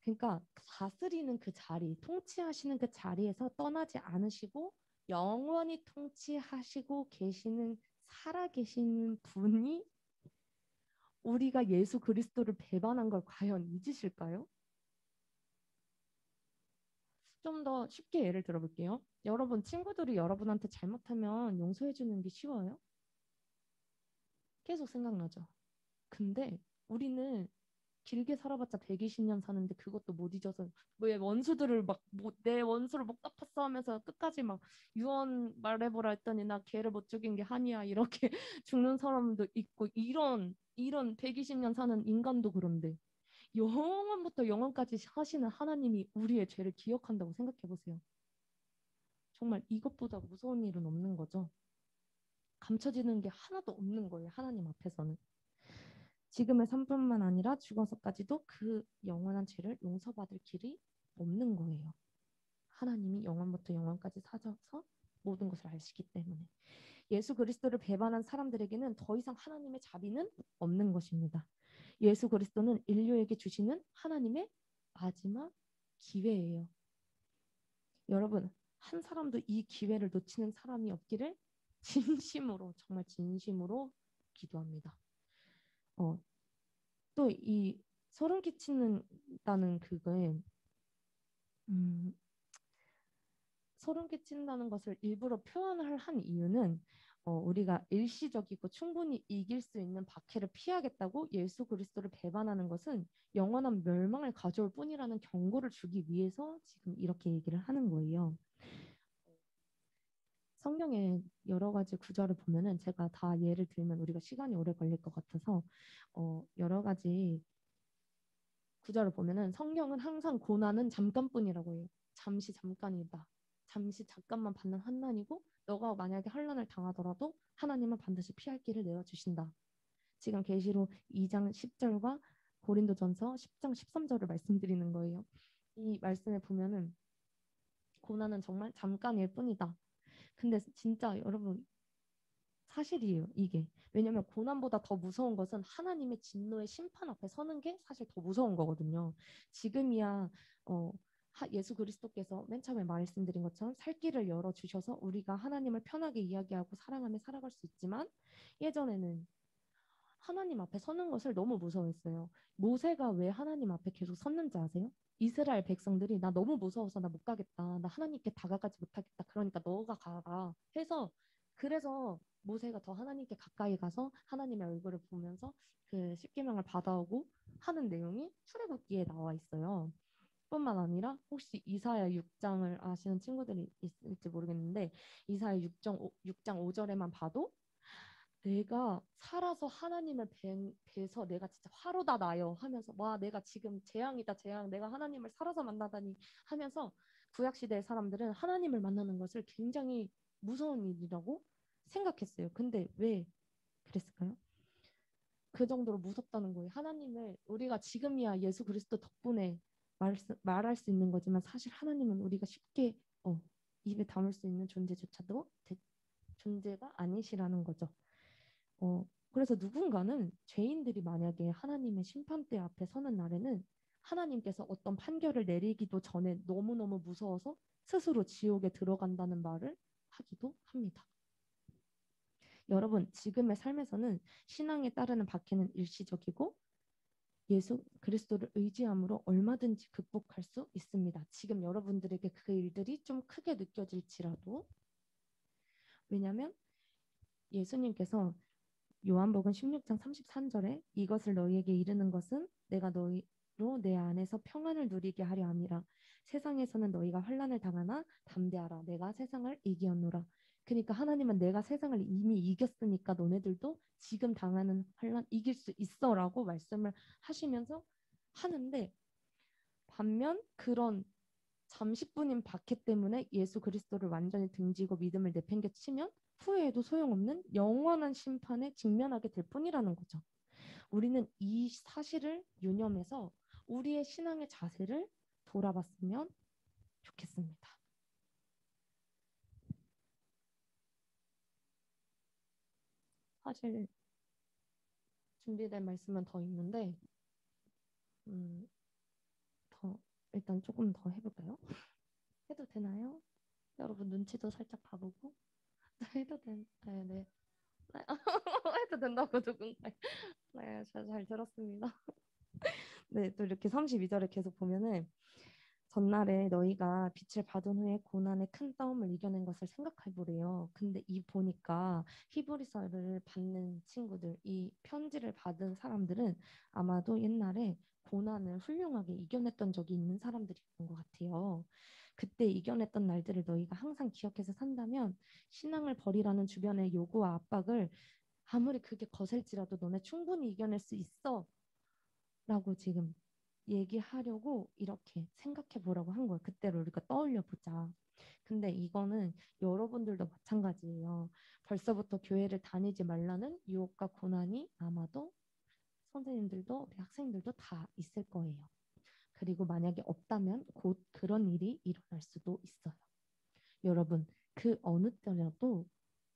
그러니까 다스리는 그 자리, 통치하시는 그 자리에서 떠나지 않으시고 영원히 통치하시고 계시는 살아계시는 분이 우리가 예수 그리스도를 배반한 걸 과연 잊으실까요? 좀 더 쉽게 예를 들어볼게요. 여러분 친구들이 여러분한테 잘못하면 용서해 주는 게 쉬워요? 계속 생각나죠. 근데 우리는 길게 살아봤자 120년 사는데 그것도 못 잊어서 왜 원수들을 막 내 원수를 못 갚았어 하면서 끝까지 막 유언 말해보라 했더니 나 걔를 못 죽인 게 한이야 이렇게 죽는 사람도 있고 이런 120년 사는 인간도 그런데 영원부터 영원까지 하시는 하나님이 우리의 죄를 기억한다고 생각해 보세요. 정말 이것보다 무서운 일은 없는 거죠. 감춰지는 게 하나도 없는 거예요. 하나님 앞에서는. 지금의 삶뿐만 아니라 죽어서까지도 그 영원한 죄를 용서받을 길이 없는 거예요. 하나님이 영원부터 영원까지 사셔서 모든 것을 아시기 때문에. 예수 그리스도를 배반한 사람들에게는 더 이상 하나님의 자비는 없는 것입니다. 예수 그리스도는 인류에게 주시는 하나님의 마지막 기회예요. 여러분, 한 사람도 이 기회를 놓치는 사람이 없기를 진심으로, 정말 진심으로 기도합니다. 어, 또 이 소름 끼치는다는 그거에 음, 소름 끼친다는 것을 일부러 표현을 한 이유는 우리가 일시적이고 충분히 이길 수 있는 박해를 피하겠다고 예수 그리스도를 배반하는 것은 영원한 멸망을 가져올 뿐이라는 경고를 주기 위해서 지금 이렇게 얘기를 하는 거예요. 성경에 여러 가지 구절을 보면은 제가 다 예를 들면 우리가 시간이 오래 걸릴 것 같아서 여러 가지 구절을 보면은 성경은 항상 고난은 잠깐뿐이라고 해요. 잠시 잠깐이다. 잠시 잠깐만 받는 환난이고 너가 만약에 환난을 당하더라도 하나님은 반드시 피할 길을 내어주신다. 지금 계시록 2장 10절과 고린도전서 10장 13절을 말씀드리는 거예요. 이 말씀에 보면은 고난은 정말 잠깐일 뿐이다. 근데 진짜 여러분 사실이에요, 이게. 왜냐면 고난보다 더 무서운 것은 하나님의 진노의 심판 앞에 서는 게 사실 더 무서운 거거든요. 지금이야 어, 예수 그리스도께서 맨 처음에 말씀드린 것처럼 살 길을 열어주셔서 우리가 하나님을 편하게 이야기하고 사랑하며 살아갈 수 있지만 예전에는 하나님 앞에 서는 것을 너무 무서워했어요. 모세가 왜 하나님 앞에 계속 섰는지 아세요? 이스라엘 백성들이 나 너무 무서워서 나 못 가겠다. 나 하나님께 다가가지 못하겠다. 그러니까 너가 가라 해서 그래서 모세가 더 하나님께 가까이 가서 하나님의 얼굴을 보면서 그 십계명을 받아오고 하는 내용이 출애굽기에 나와 있어요. 뿐만 아니라 혹시 이사야 6장을 아시는 친구들이 있을지 모르겠는데 이사야 6장 5절에만 봐도 내가 살아서 하나님을 뵈서 내가 진짜 화로다 나요 하면서 와 내가 지금 재앙이다 재앙 내가 하나님을 살아서 만나다니 하면서 구약시대의 사람들은 하나님을 만나는 것을 굉장히 무서운 일이라고 생각했어요. 근데 왜 그랬을까요? 그 정도로 무섭다는 거예요. 하나님을 우리가 지금이야 예수 그리스도 덕분에 말할 수 있는 거지만 사실 하나님은 우리가 쉽게 입에 담을 수 있는 존재조차도 존재가 아니시라는 거죠. 그래서 누군가는 죄인들이 만약에 하나님의 심판대 앞에 서는 날에는 하나님께서 어떤 판결을 내리기도 전에 너무너무 무서워서 스스로 지옥에 들어간다는 말을 하기도 합니다. 여러분, 지금의 삶에서는 신앙에 따르는 박해는 일시적이고 예수 그리스도를 의지함으로 얼마든지 극복할 수 있습니다. 지금 여러분들에게 그 일들이 좀 크게 느껴질지라도 왜냐하면 예수님께서 요한복음 16장 33절에 이것을 너희에게 이르는 것은 내가 너희로 내 안에서 평안을 누리게 하려 함이라. 세상에서는 너희가 환난을 당하나 담대하라. 내가 세상을 이기었노라. 그러니까 하나님은 내가 세상을 이미 이겼으니까 너네들도 지금 당하는 환난 이길 수 있어라고 말씀을 하시면서 하는데 반면 그런 잠시뿐인 박해 때문에 예수 그리스도를 완전히 등지고 믿음을 내팽개치면 후회해도 소용없는 영원한 심판에 직면하게 될 뿐이라는 거죠. 우리는 이 사실을 유념해서 우리의 신앙의 자세를 돌아봤으면 좋겠습니다. 사실 준비된 말씀은 더 있는데 음, 더 일단 조금 더 해볼까요? 해도 되나요? 여러분 눈치도 살짝 봐보고 해도 네, 네. 해도 된다고 누군가 네, 잘 들었습니다. 네, 또 이렇게 32절에 계속 보면은 전날에 너희가 빛을 받은 후에 고난의 큰 싸움을 이겨낸 것을 생각해 보래요. 근데 이 보니까 히브리서를 받는 친구들, 이 편지를 받은 사람들은 아마도 옛날에 고난을 훌륭하게 이겨냈던 적이 있는 사람들이었던 것 같아요. 그때 이겨냈던 날들을 너희가 항상 기억해서 산다면 신앙을 버리라는 주변의 요구와 압박을 아무리 그게 거셀지라도 너네 충분히 이겨낼 수 있어. 라고 지금 얘기하려고 이렇게 생각해 보라고 한 거예요. 그때를 우리가 떠올려 보자. 근데 이거는 여러분들도 마찬가지예요. 벌써부터 교회를 다니지 말라는 유혹과 고난이 아마도 선생님들도 우리 학생들도 다 있을 거예요. 그리고 만약에 없다면 곧 그런 일이 일어날 수도 있어요. 여러분, 그 어느 때라도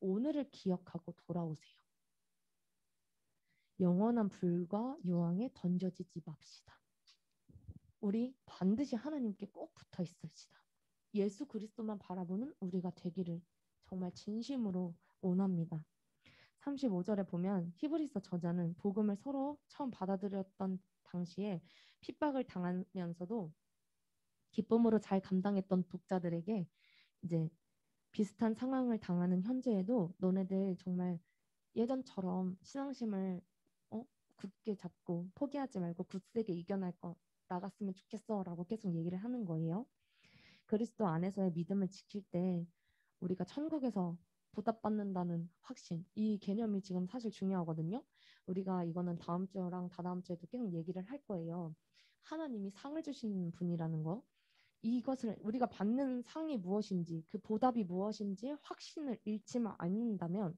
오늘을 기억하고 돌아오세요. 영원한 불과 유황에 던져지지 맙시다. 우리 반드시 하나님께 꼭 붙어 있읍시다. 예수 그리스도만 바라보는 우리가 되기를 정말 진심으로 원합니다. 35절에 보면 히브리서 저자는 복음을 서로 처음 받아들였던 당시에 핍박을 당하면서도 기쁨으로 잘 감당했던 독자들에게 이제 비슷한 상황을 당하는 현재에도 너네들 정말 예전처럼 신앙심을 어? 굳게 잡고 포기하지 말고 굳세게 이겨낼 거 나갔으면 좋겠어라고 계속 얘기를 하는 거예요. 그리스도 안에서의 믿음을 지킬 때 우리가 천국에서 보답받는다는 확신, 이 개념이 지금 사실 중요하거든요. 우리가 이거는 다음 주랑 다다음 주에도 계속 얘기를 할 거예요. 하나님이 상을 주시는 분이라는 거. 이것을 우리가 받는 상이 무엇인지, 그 보답이 무엇인지 확신을 잃지만 않는다면,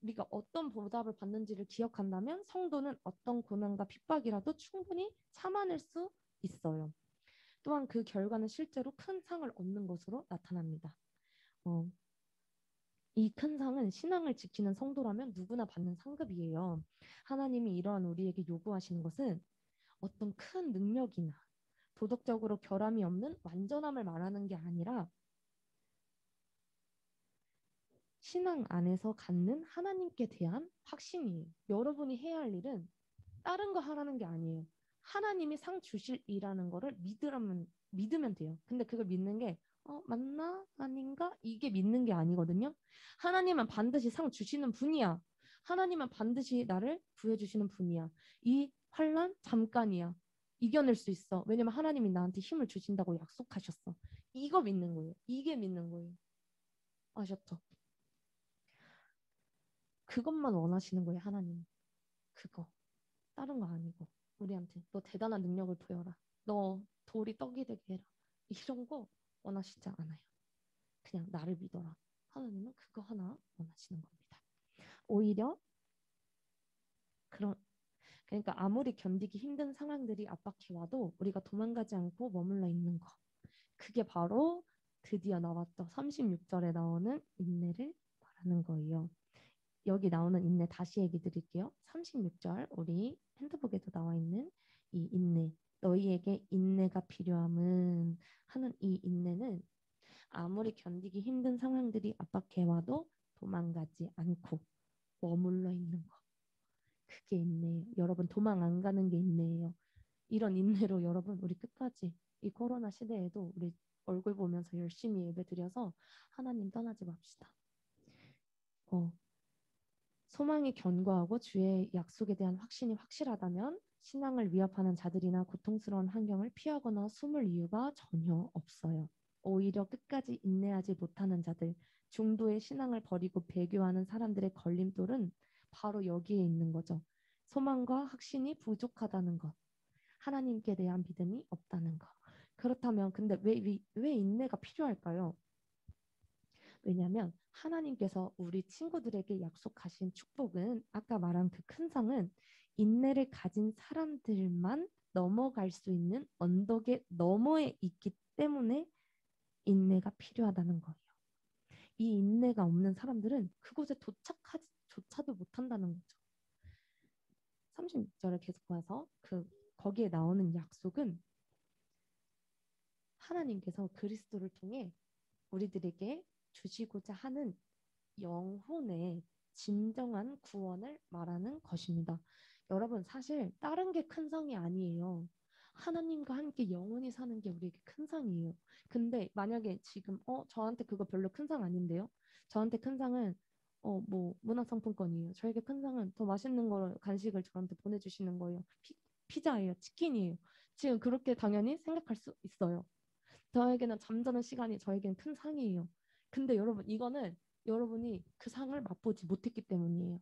우리가 어떤 보답을 받는지를 기억한다면 성도는 어떤 고난과 핍박이라도 충분히 참아낼 수 있어요. 또한 그 결과는 실제로 큰 상을 얻는 것으로 나타납니다. 어, 이 큰 상은 신앙을 지키는 성도라면 누구나 받는 상급이에요. 하나님이 이러한 우리에게 요구하시는 것은 어떤 큰 능력이나 도덕적으로 결함이 없는 완전함을 말하는 게 아니라 신앙 안에서 갖는 하나님께 대한 확신이에요. 여러분이 해야 할 일은 다른 거 하라는 게 아니에요. 하나님이 상 주실 이라는 거를 믿으면 돼요. 근데 그걸 믿는 게 맞나? 아닌가? 이게 믿는 게 아니거든요. 하나님은 반드시 상 주시는 분이야. 하나님은 반드시 나를 구해주시는 분이야. 이 환난 잠깐이야. 이겨낼 수 있어. 왜냐면 하나님이 나한테 힘을 주신다고 약속하셨어. 이거 믿는 거예요. 이게 믿는 거예요. 아셨죠? 그것만 원하시는 거예요, 하나님. 그거. 다른 거 아니고. 우리한테 너 대단한 능력을 보여라. 너 돌이 떡이 되게 해라. 이런 거 원하시지 않아요. 그냥 나를 믿어라. 하나님은 그거 하나 원하시는 겁니다. 오히려 그런 그러니까 아무리 견디기 힘든 상황들이 압박해 와도 우리가 도망가지 않고 머물러 있는 거. 그게 바로 드디어 나왔죠. 36절에 나오는 인내를 말하는 거예요. 여기 나오는 인내 다시 얘기 드릴게요. 36절 우리 핸드북에도 나와 있는 이 인내. 너희에게 인내가 필요함은 하는 이 인내는 아무리 견디기 힘든 상황들이 압박해와도 도망가지 않고 머물러 있는 거. 그게 인내예요. 여러분 도망 안 가는 게 인내예요. 이런 인내로 여러분 우리 끝까지 이 코로나 시대에도 우리 얼굴 보면서 열심히 예배 드려서 하나님 떠나지 맙시다. 어, 소망이 견고하고 주의 약속에 대한 확신이 확실하다면 신앙을 위협하는 자들이나 고통스러운 환경을 피하거나 숨을 이유가 전혀 없어요. 오히려 끝까지 인내하지 못하는 자들, 중도의 신앙을 버리고 배교하는 사람들의 걸림돌은 바로 여기에 있는 거죠. 소망과 확신이 부족하다는 것, 하나님께 대한 믿음이 없다는 것. 그렇다면 근데 왜 인내가 필요할까요? 왜냐하면 하나님께서 우리 친구들에게 약속하신 축복은 아까 말한 그 큰 상은 인내를 가진 사람들만 넘어갈 수 있는 언덕의 너머에 있기 때문에 인내가 필요하다는 거예요. 이 인내가 없는 사람들은 그곳에 도착하지조차도 못한다는 거죠. 36절을 계속 봐서 거기에 나오는 약속은 하나님께서 그리스도를 통해 우리들에게 주시고자 하는 영혼의 진정한 구원을 말하는 것입니다. 여러분, 사실 다른 게 큰 상이 아니에요. 하나님과 함께 영원히 사는 게 우리에게 큰 상이에요. 근데 만약에 지금 저한테 그거 별로 큰 상 아닌데요. 저한테 큰 상은 뭐 문화상품권이에요. 저에게 큰 상은 더 맛있는 걸 간식을 저한테 보내주시는 거예요. 피자예요, 치킨이에요. 지금 그렇게 당연히 생각할 수 있어요. 저에게는 잠자는 시간이 저에게는 큰 상이에요. 근데 여러분 이거는 여러분이 그 상을 맛보지 못했기 때문이에요.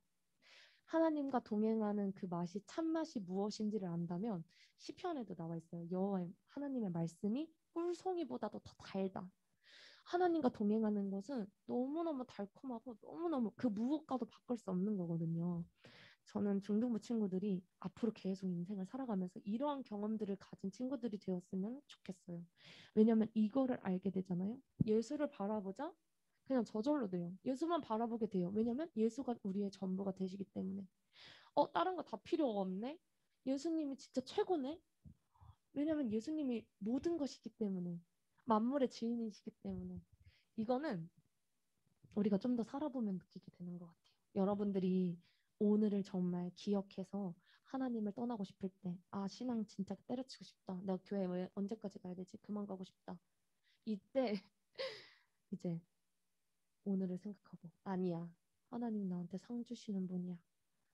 하나님과 동행하는 그 맛이 참맛이 무엇인지를 안다면 시편에도 나와 있어요. 여호와의 하나님의 말씀이 꿀송이보다도 더 달다. 하나님과 동행하는 것은 너무너무 달콤하고 너무너무 그 무엇과도 바꿀 수 없는 거거든요. 저는 중등부 친구들이 앞으로 계속 인생을 살아가면서 이러한 경험들을 가진 친구들이 되었으면 좋겠어요. 왜냐하면 이거를 알게 되잖아요. 예수를 바라보자 그냥 저절로 돼요. 예수만 바라보게 돼요. 왜냐하면 예수가 우리의 전부가 되시기 때문에. 다른 거 다 필요 없네. 예수님이 진짜 최고네. 왜냐하면 예수님이 모든 것이기 때문에. 만물의 주인이시기 때문에 이거는 우리가 좀 더 살아보면 느끼게 되는 것 같아요. 여러분들이 오늘을 정말 기억해서 하나님을 떠나고 싶을 때, 아, 신앙 진짜 때려치고 싶다. 내가 교회 왜 언제까지 가야 되지? 그만 가고 싶다. 이때 이제 오늘을 생각하고, 아니야. 하나님 나한테 상 주시는 분이야.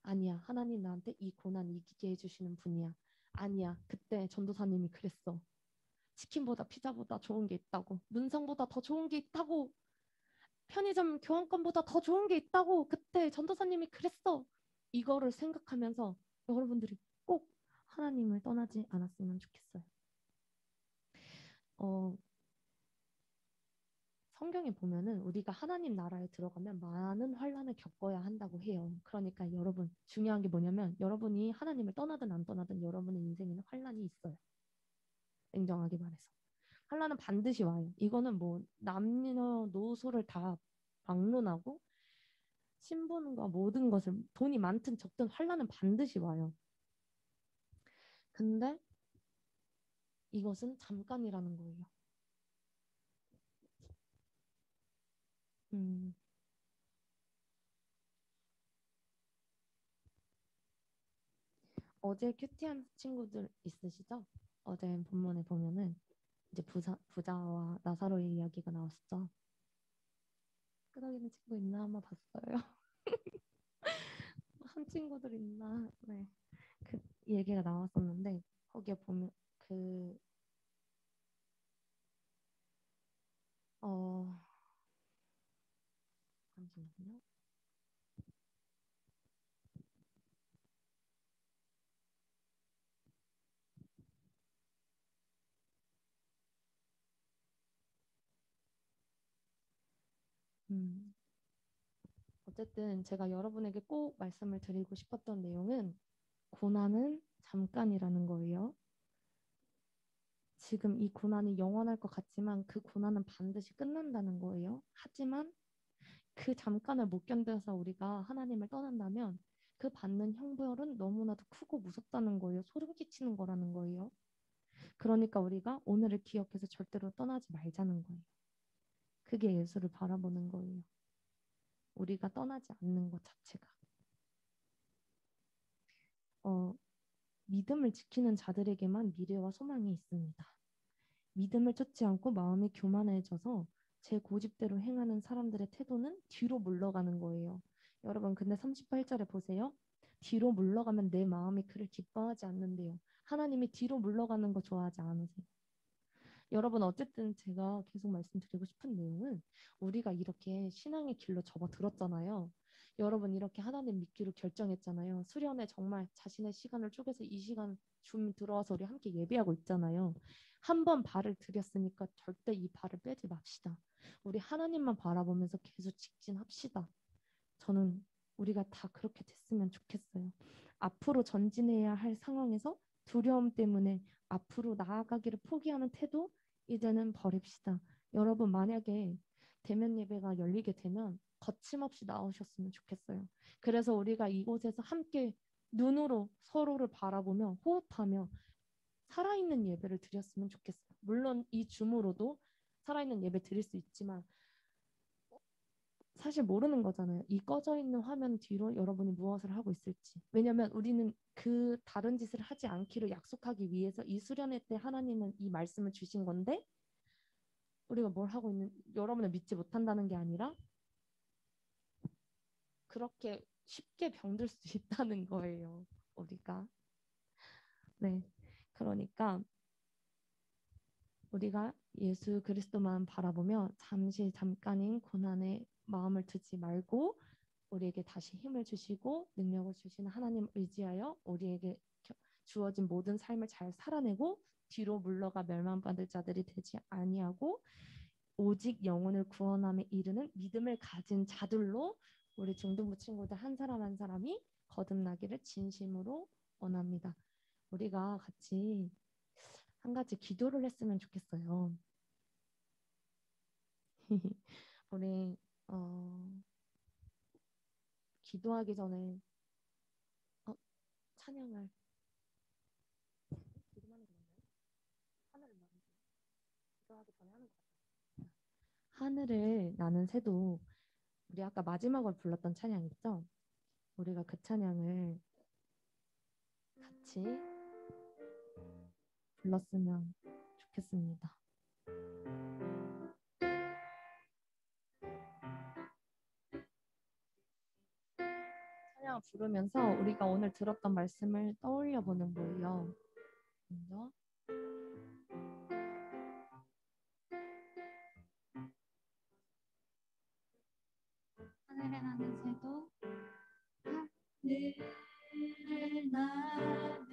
아니야. 하나님 나한테 이 고난 이기게 해주시는 분이야. 아니야. 그때 전도사님이 그랬어. 치킨보다 피자보다 좋은 게 있다고. 문상보다 더 좋은 게 있다고. 편의점 교환권보다 더 좋은 게 있다고. 그때 전도사님이 그랬어. 이거를 생각하면서 여러분들이 꼭 하나님을 떠나지 않았으면 좋겠어요. 어, 성경에 보면은 우리가 하나님 나라에 들어가면 많은 환란을 겪어야 한다고 해요. 그러니까 여러분 중요한 게 뭐냐면 여러분이 하나님을 떠나든 안 떠나든 여러분의 인생에는 환란이 있어요. 냉정하게 말해서. 환란은 반드시 와요. 이거는 뭐 남녀노소를 다 막론하고 신분과 모든 것을 돈이 많든 적든 환란은 반드시 와요. 근데 이것은 잠깐이라는 거예요. 음, 어제 큐티한 친구들 있으시죠? 어제 본문에 보면은 이제 부자와 나사로의 이야기가 나왔었죠. 끄덕이는 친구 있나 한번 봤어요. 한 친구들 있나? 네. 그 얘기가 나왔었는데 거기에 보면 그 어, 잠시만요. 음, 어쨌든 제가 여러분에게 꼭 말씀을 드리고 싶었던 내용은 고난은 잠깐이라는 거예요. 지금 이 고난이 영원할 것 같지만 그 고난은 반드시 끝난다는 거예요. 하지만 그 잠깐을 못 견뎌서 우리가 하나님을 떠난다면 그 받는 형벌은 너무나도 크고 무섭다는 거예요. 소름 끼치는 거라는 거예요. 그러니까 우리가 오늘을 기억해서 절대로 떠나지 말자는 거예요. 그게 예수를 바라보는 거예요. 우리가 떠나지 않는 것 자체가. 어, 믿음을 지키는 자들에게만 미래와 소망이 있습니다. 믿음을 쫓지 않고 마음이 교만해져서 제 고집대로 행하는 사람들의 태도는 뒤로 물러가는 거예요. 여러분, 근데 38절에 보세요. 뒤로 물러가면 내 마음이 그를 기뻐하지 않는데요. 하나님이 뒤로 물러가는 거 좋아하지 않으세요. 여러분, 어쨌든 제가 계속 말씀드리고 싶은 내용은 우리가 이렇게 신앙의 길로 접어들었잖아요. 여러분, 이렇게 하나님 믿기로 결정했잖아요. 수련회 정말 자신의 시간을 쪼개서 이 시간 줌 들어와서 우리 함께 예배하고 있잖아요. 한 번 발을 들였으니까 절대 이 발을 빼지 맙시다. 우리 하나님만 바라보면서 계속 직진합시다. 저는 우리가 다 그렇게 됐으면 좋겠어요. 앞으로 전진해야 할 상황에서 두려움 때문에 앞으로 나아가기를 포기하는 태도 이제는 버립시다. 여러분 만약에 대면 예배가 열리게 되면 거침없이 나오셨으면 좋겠어요. 그래서 우리가 이곳에서 함께 눈으로 서로를 바라보며 호흡하며 살아있는 예배를 드렸으면 좋겠어요. 물론 이 줌으로도 살아있는 예배 드릴 수 있지만 사실 모르는 거잖아요. 이 꺼져 있는 화면 뒤로 여러분이 무엇을 하고 있을지. 왜냐하면 우리는 그 다른 짓을 하지 않기로 약속하기 위해서 이 수련회 때 하나님은 이 말씀을 주신 건데 우리가 뭘 하고 있는 여러분을 믿지 못한다는 게 아니라 그렇게 쉽게 병들 수 있다는 거예요. 우리가. 네. 그러니까 우리가 예수 그리스도만 바라보며 잠깐인 고난에 마음을 두지 말고 우리에게 다시 힘을 주시고 능력을 주시는 하나님 의지하여 우리에게 주어진 모든 삶을 잘 살아내고 뒤로 물러가 멸망받을 자들이 되지 아니하고 오직 영혼을 구원함에 이르는 믿음을 가진 자들로 우리 중등부 친구들 한 사람 한 사람이 거듭나기를 진심으로 원합니다. 우리가 같이 한 가지 기도를 했으면 좋겠어요. 우리 기도하기 전에 찬양을 기도하는 게 맞나요? 하늘을 나는 기도하기 전에 하는 하늘을 나는 새도 우리 아까 마지막으로 불렀던 찬양 있죠? 우리가 그 찬양을 같이 불렀으면 좋겠습니다. 찬양을 부르면서 우리가 오늘 들었던 말씀을 떠올려 보는 거예요. 먼저 하늘에 나는 새도 하늘에 나는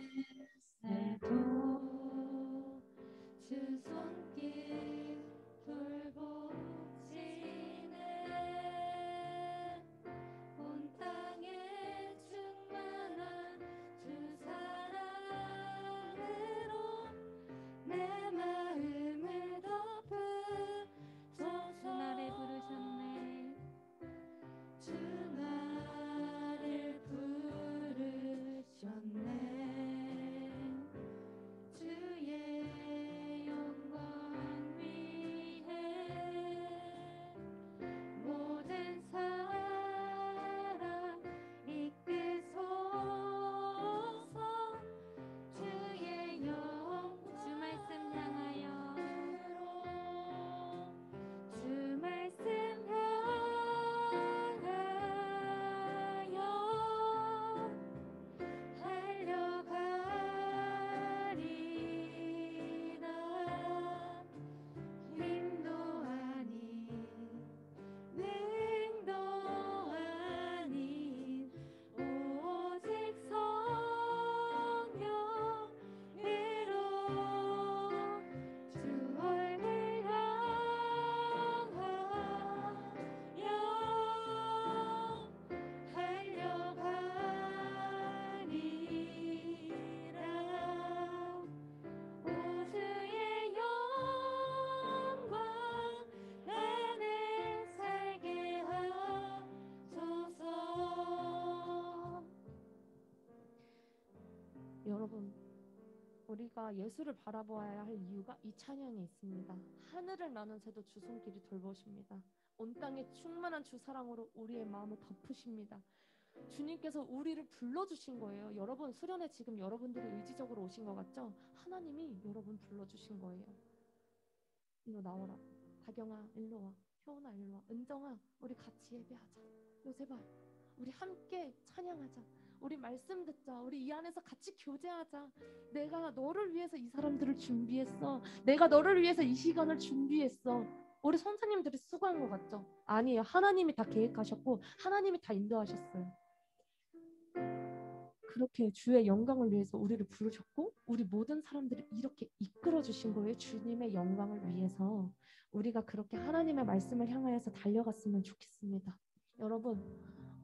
새도 주 손길 돌보시네 온 땅에 충만한 주 사랑으로 내 마음을 덮으소서 나를 부르셨네 주 나를 부르셨네 주의 영광 위해 모든 사랑 이끄소서 주의 영광 주 말씀 향하여 주 말씀 힘도 아닌 능도 아닌 오직 성령으로 주 얼굴 향하여 달려가리라 오 주의 영광 안에 살게 하소서 여러분 우리가 예수를 바라보아야 할 이유가 이 찬양에 있습니다. 하늘을 나는 새도 주 손길이 돌보십니다. 온 땅에 충만한 주 사랑으로 우리의 마음을 덮으십니다. 주님께서 우리를 불러주신 거예요. 여러분 수련회 지금 여러분들이 의지적으로 오신 것 같죠? 하나님이 여러분 불러주신 거예요. 일로 나와라. 다경아 일로 와. 효은아 일로 와. 은정아 우리 같이 예배하자. 요셉아 우리 함께 찬양하자. 우리 말씀 듣자. 우리 이 안에서 같이 교제하자. 내가 너를 위해서 이 사람들을 준비했어. 내가 너를 위해서 이 시간을 준비했어. 우리 선생님들이 수고한 것 같죠? 아니에요. 하나님이 다 계획하셨고 하나님이 다 인도하셨어요. 그렇게 주의 영광을 위해서 우리를 부르셨고 우리 모든 사람들을 이렇게 이끌어 주신 거예요. 주님의 영광을 위해서 우리가 그렇게 하나님의 말씀을 향하여서 달려갔으면 좋겠습니다. 여러분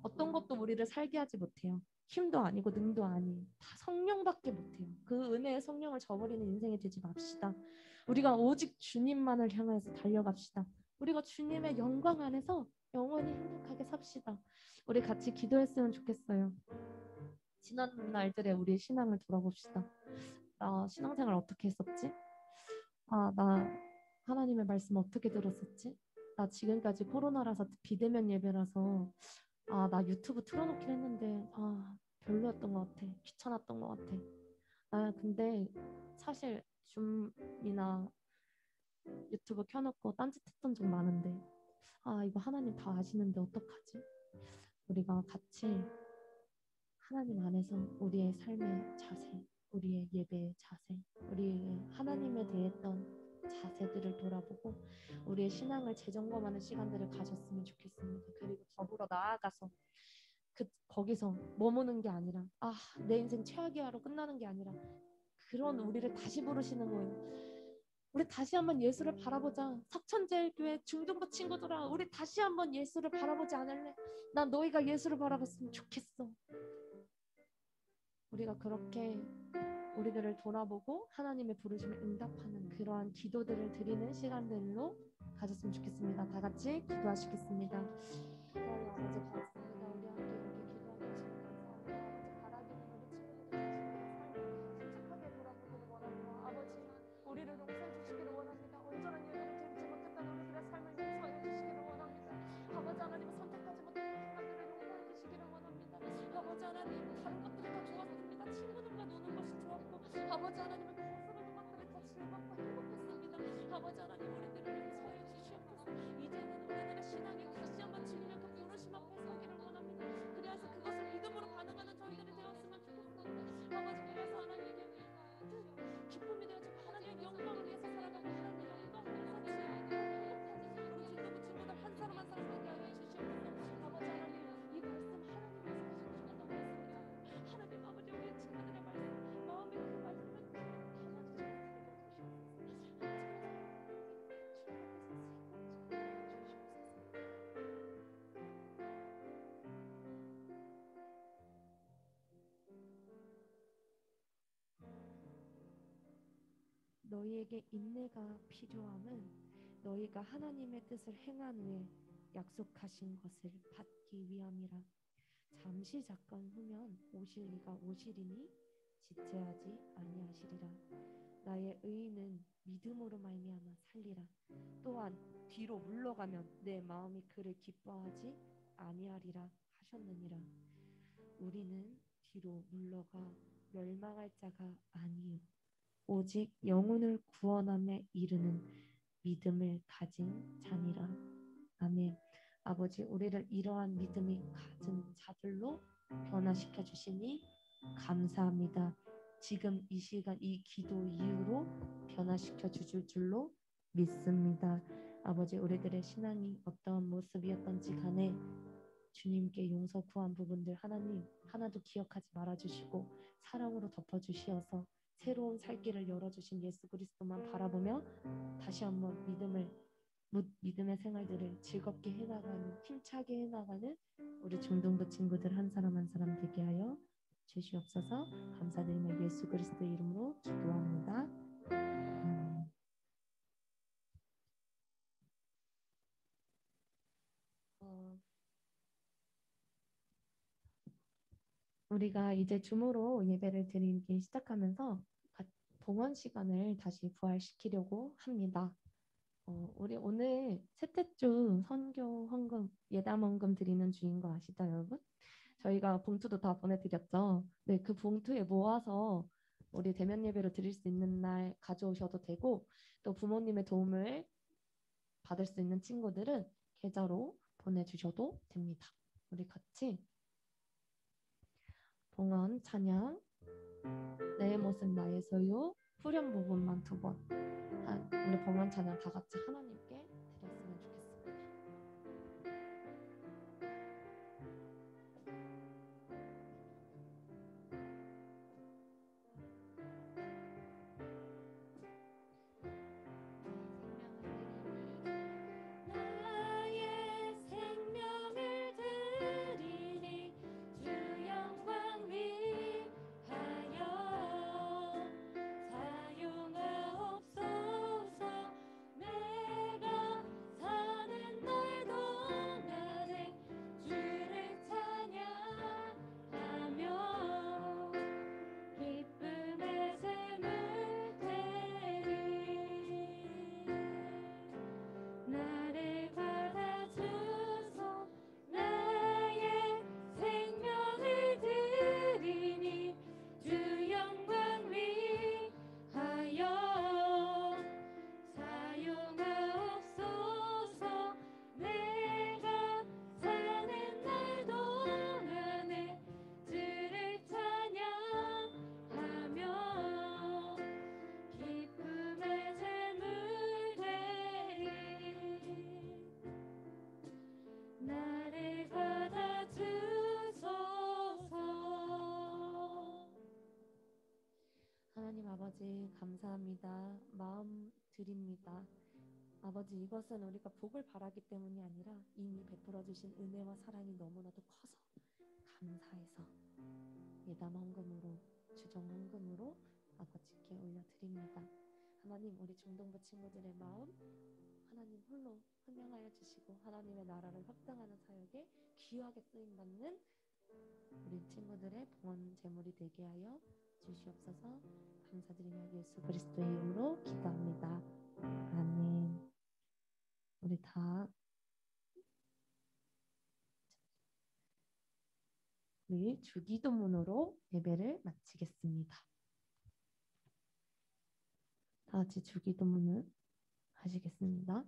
어떤 것도 우리를 살게 하지 못해요. 힘도 아니고 능도 아니에요. 다 성령밖에 못해요. 그 은혜의 성령을 저버리는 인생이 되지 맙시다. 우리가 오직 주님만을 향해서 달려갑시다. 우리가 주님의 영광 안에서 영원히 행복하게 삽시다. 우리 같이 기도했으면 좋겠어요. 지난 날들의 우리의 신앙을 돌아봅시다. 나 신앙생활 어떻게 했었지? 나 하나님의 말씀 어떻게 들었었지? 나 지금까지 코로나라서 비대면 예배라서 나 유튜브 틀어놓긴 했는데 별로였던 것 같아. 귀찮았던 것 같아. 근데 사실 줌이나 유튜브 켜놓고 딴짓했던 적 많은데 이거 하나님 다 아시는데 어떡하지? 우리가 같이 하나님 안에서 우리의 삶의 자세, 우리의 예배의 자세, 우리의 하나님에 대했던 자세들을 돌아보고 우리의 신앙을 재점검하는 시간들을 가졌으면 좋겠습니다. 그리고 더불어 나아가서 거기서 머무는 게 아니라 내 인생 최악이야로 끝나는 게 아니라 그런 우리를 다시 부르시는 거예요. 우리 다시 한번 예수를 바라보자. 석천제일교회 중등부 친구들아, 우리 다시 한번 예수를 바라보지 않을래? 난 너희가 예수를 바라봤으면 좋겠어. 우리가 그렇게 우리들을 돌아보고 하나님의 부르심을 응답하는 그러한 기도들을 드리는 시간들로 가졌으면 좋겠습니다. 다 같이 기도하시겠습니다. 하나님 아버지 감사합니다. 우리 함께 이렇게 기도하고 계십니다. 아버지 바라기는 우리 친구들의 삶을 솔직하게 돌아보기를 원합니다. 아버지만 우리를 용서해 주시기를 원합니다. 온전한 예배를 드리지 못했던 우리들의 삶을 용서해 아버지 하나님을 거스르는 것들을 다 즐겁고 행복했습니다. 아버지 하나님 우리들을 용서해 주시옵소서. 이제는 우리들의 신앙이 다시 한번 주님의 그 부르심 앞에 서기를 원합니다. 그래서 그것을 믿음으로 반응하는 저희들이 되었으면 좋겠습니다. 아버지 그래서 하나님께 기쁨이 되어지고 하나님의 영광을 위해서 살아가고 하나님의 영광을 위해서 지어가고 우리 중동부 친구들 한 사람 한 사람 되게 하여 주시옵소서. 아버지 하나님 이 말씀 하나님께서 하시고 싶었던 말씀이잖아요. 하나님 아버지 우리 친구들의 말씀 마음에 그 말씀을 너희에게 인내가 필요함은 너희가 하나님의 뜻을 행한 후에 약속하신 것을 받기 위함이라. 잠시 잠깐 후면 오실 이가 오시리니 지체하지 아니하시리라. 나의 의인은 믿음으로 말미암아 살리라. 또한 뒤로 물러가면 내 마음이 그를 기뻐하지 아니하리라 하셨느니라. 우리는 뒤로 물러가 멸망할 자가 아니요 오직 영혼을 구원함에 이르는 믿음을 가진 자니라. 아멘. 아버지 우리를 이러한 믿음이 가진 자들로 변화시켜 주시니 감사합니다. 지금 이 시간 이 기도 이후로 변화시켜 주실 줄로 믿습니다. 아버지 우리들의 신앙이 어떠한 모습이었던지 간에 주님께 용서 구한 부분들 하나님 하나도 기억하지 말아주시고 사랑으로 덮어주시어서 새로운 살 길을 열어주신 예수 그리스도만 바라보며 다시 한번 믿음의 생활들을 즐겁게 해나가는 힘차게 해나가는 우리 중동부 친구들 한 사람 한 사람 되게 하여 주시옵소서. 감사드리며 예수 그리스도 이름으로 기도합니다. 우리가 이제 줌으로 예배를 드리기 시작하면서 봉헌 시간을 다시 부활시키려고 합니다. 우리 오늘 셋째 주 선교 헌금, 예담 헌금 드리는 주인 거 아시죠, 여러분? 저희가 봉투도 다 보내드렸죠. 네, 그 봉투에 모아서 우리 대면 예배로 드릴 수 있는 날 가져오셔도 되고, 또 부모님의 도움을 받을 수 있는 친구들은 계좌로 보내주셔도 됩니다. 우리 같이 봉헌 찬양 내 모습 나의 소유 후렴 부분만 2번 우리 봉헌 찬양 다 같이 하나님께 드렸으면 좋겠습니다. 나의 생명을 드리니 주 영광 위하여 사용하옵소서. 내가 사는 날 동안에 주를 찬양하며 기쁨의 샘을 되리. 나를 받아주소. 나의 생명을 드리니 주 영광 위하여 사용하옵소서. 내가 사는 날 동안에 주를 찬양하며 기쁨의 샘을 되리. 나를 받아주소서. 하나님 아버지 감사합니다. 마음 드립니다. 아버지 이것은 우리가 복을 바라기 때문이 아니라 이미 베풀어 주신 은혜와 사랑이 너무나도 커서 감사해서 예담 헌금으로 주정 헌금으로 아버지께 올려드립니다. 하나님 우리 중동부 친구들의 마음 하나님 홀로 흥명하여 주시고 하나님의 나라를 확장하는 사역에 귀하게 쓰임받는 우리 친구들의 봉헌 제물이 되게 하여 주시옵소서. 감사드리며 예수 그리스도의 이름으로 기도합니다. 아멘. 우리 다 우리 주기도문으로 예배를 마치겠습니다. 다 같이 주기도문을 하시겠습니다.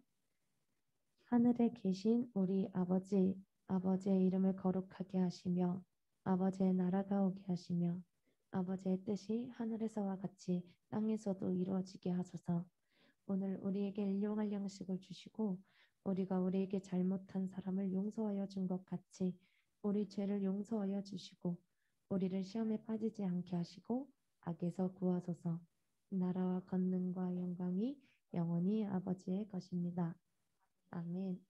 하늘에 계신 우리 아버지, 아버지의 이름을 거룩하게 하시며 아버지의 나라가 오게 하시며 아버지의 뜻이 하늘에서와 같이 땅에서도 이루어지게 하소서. 오늘 우리에게 일용할 양식을 주시고 우리가 우리에게 잘못한 사람을 용서하여 준 것 같이 우리 죄를 용서하여 주시고 우리를 시험에 빠지지 않게 하시고 악에서 구하소서. 나라와 권능과 영광이 영원히 아버지의 것입니다. 아멘.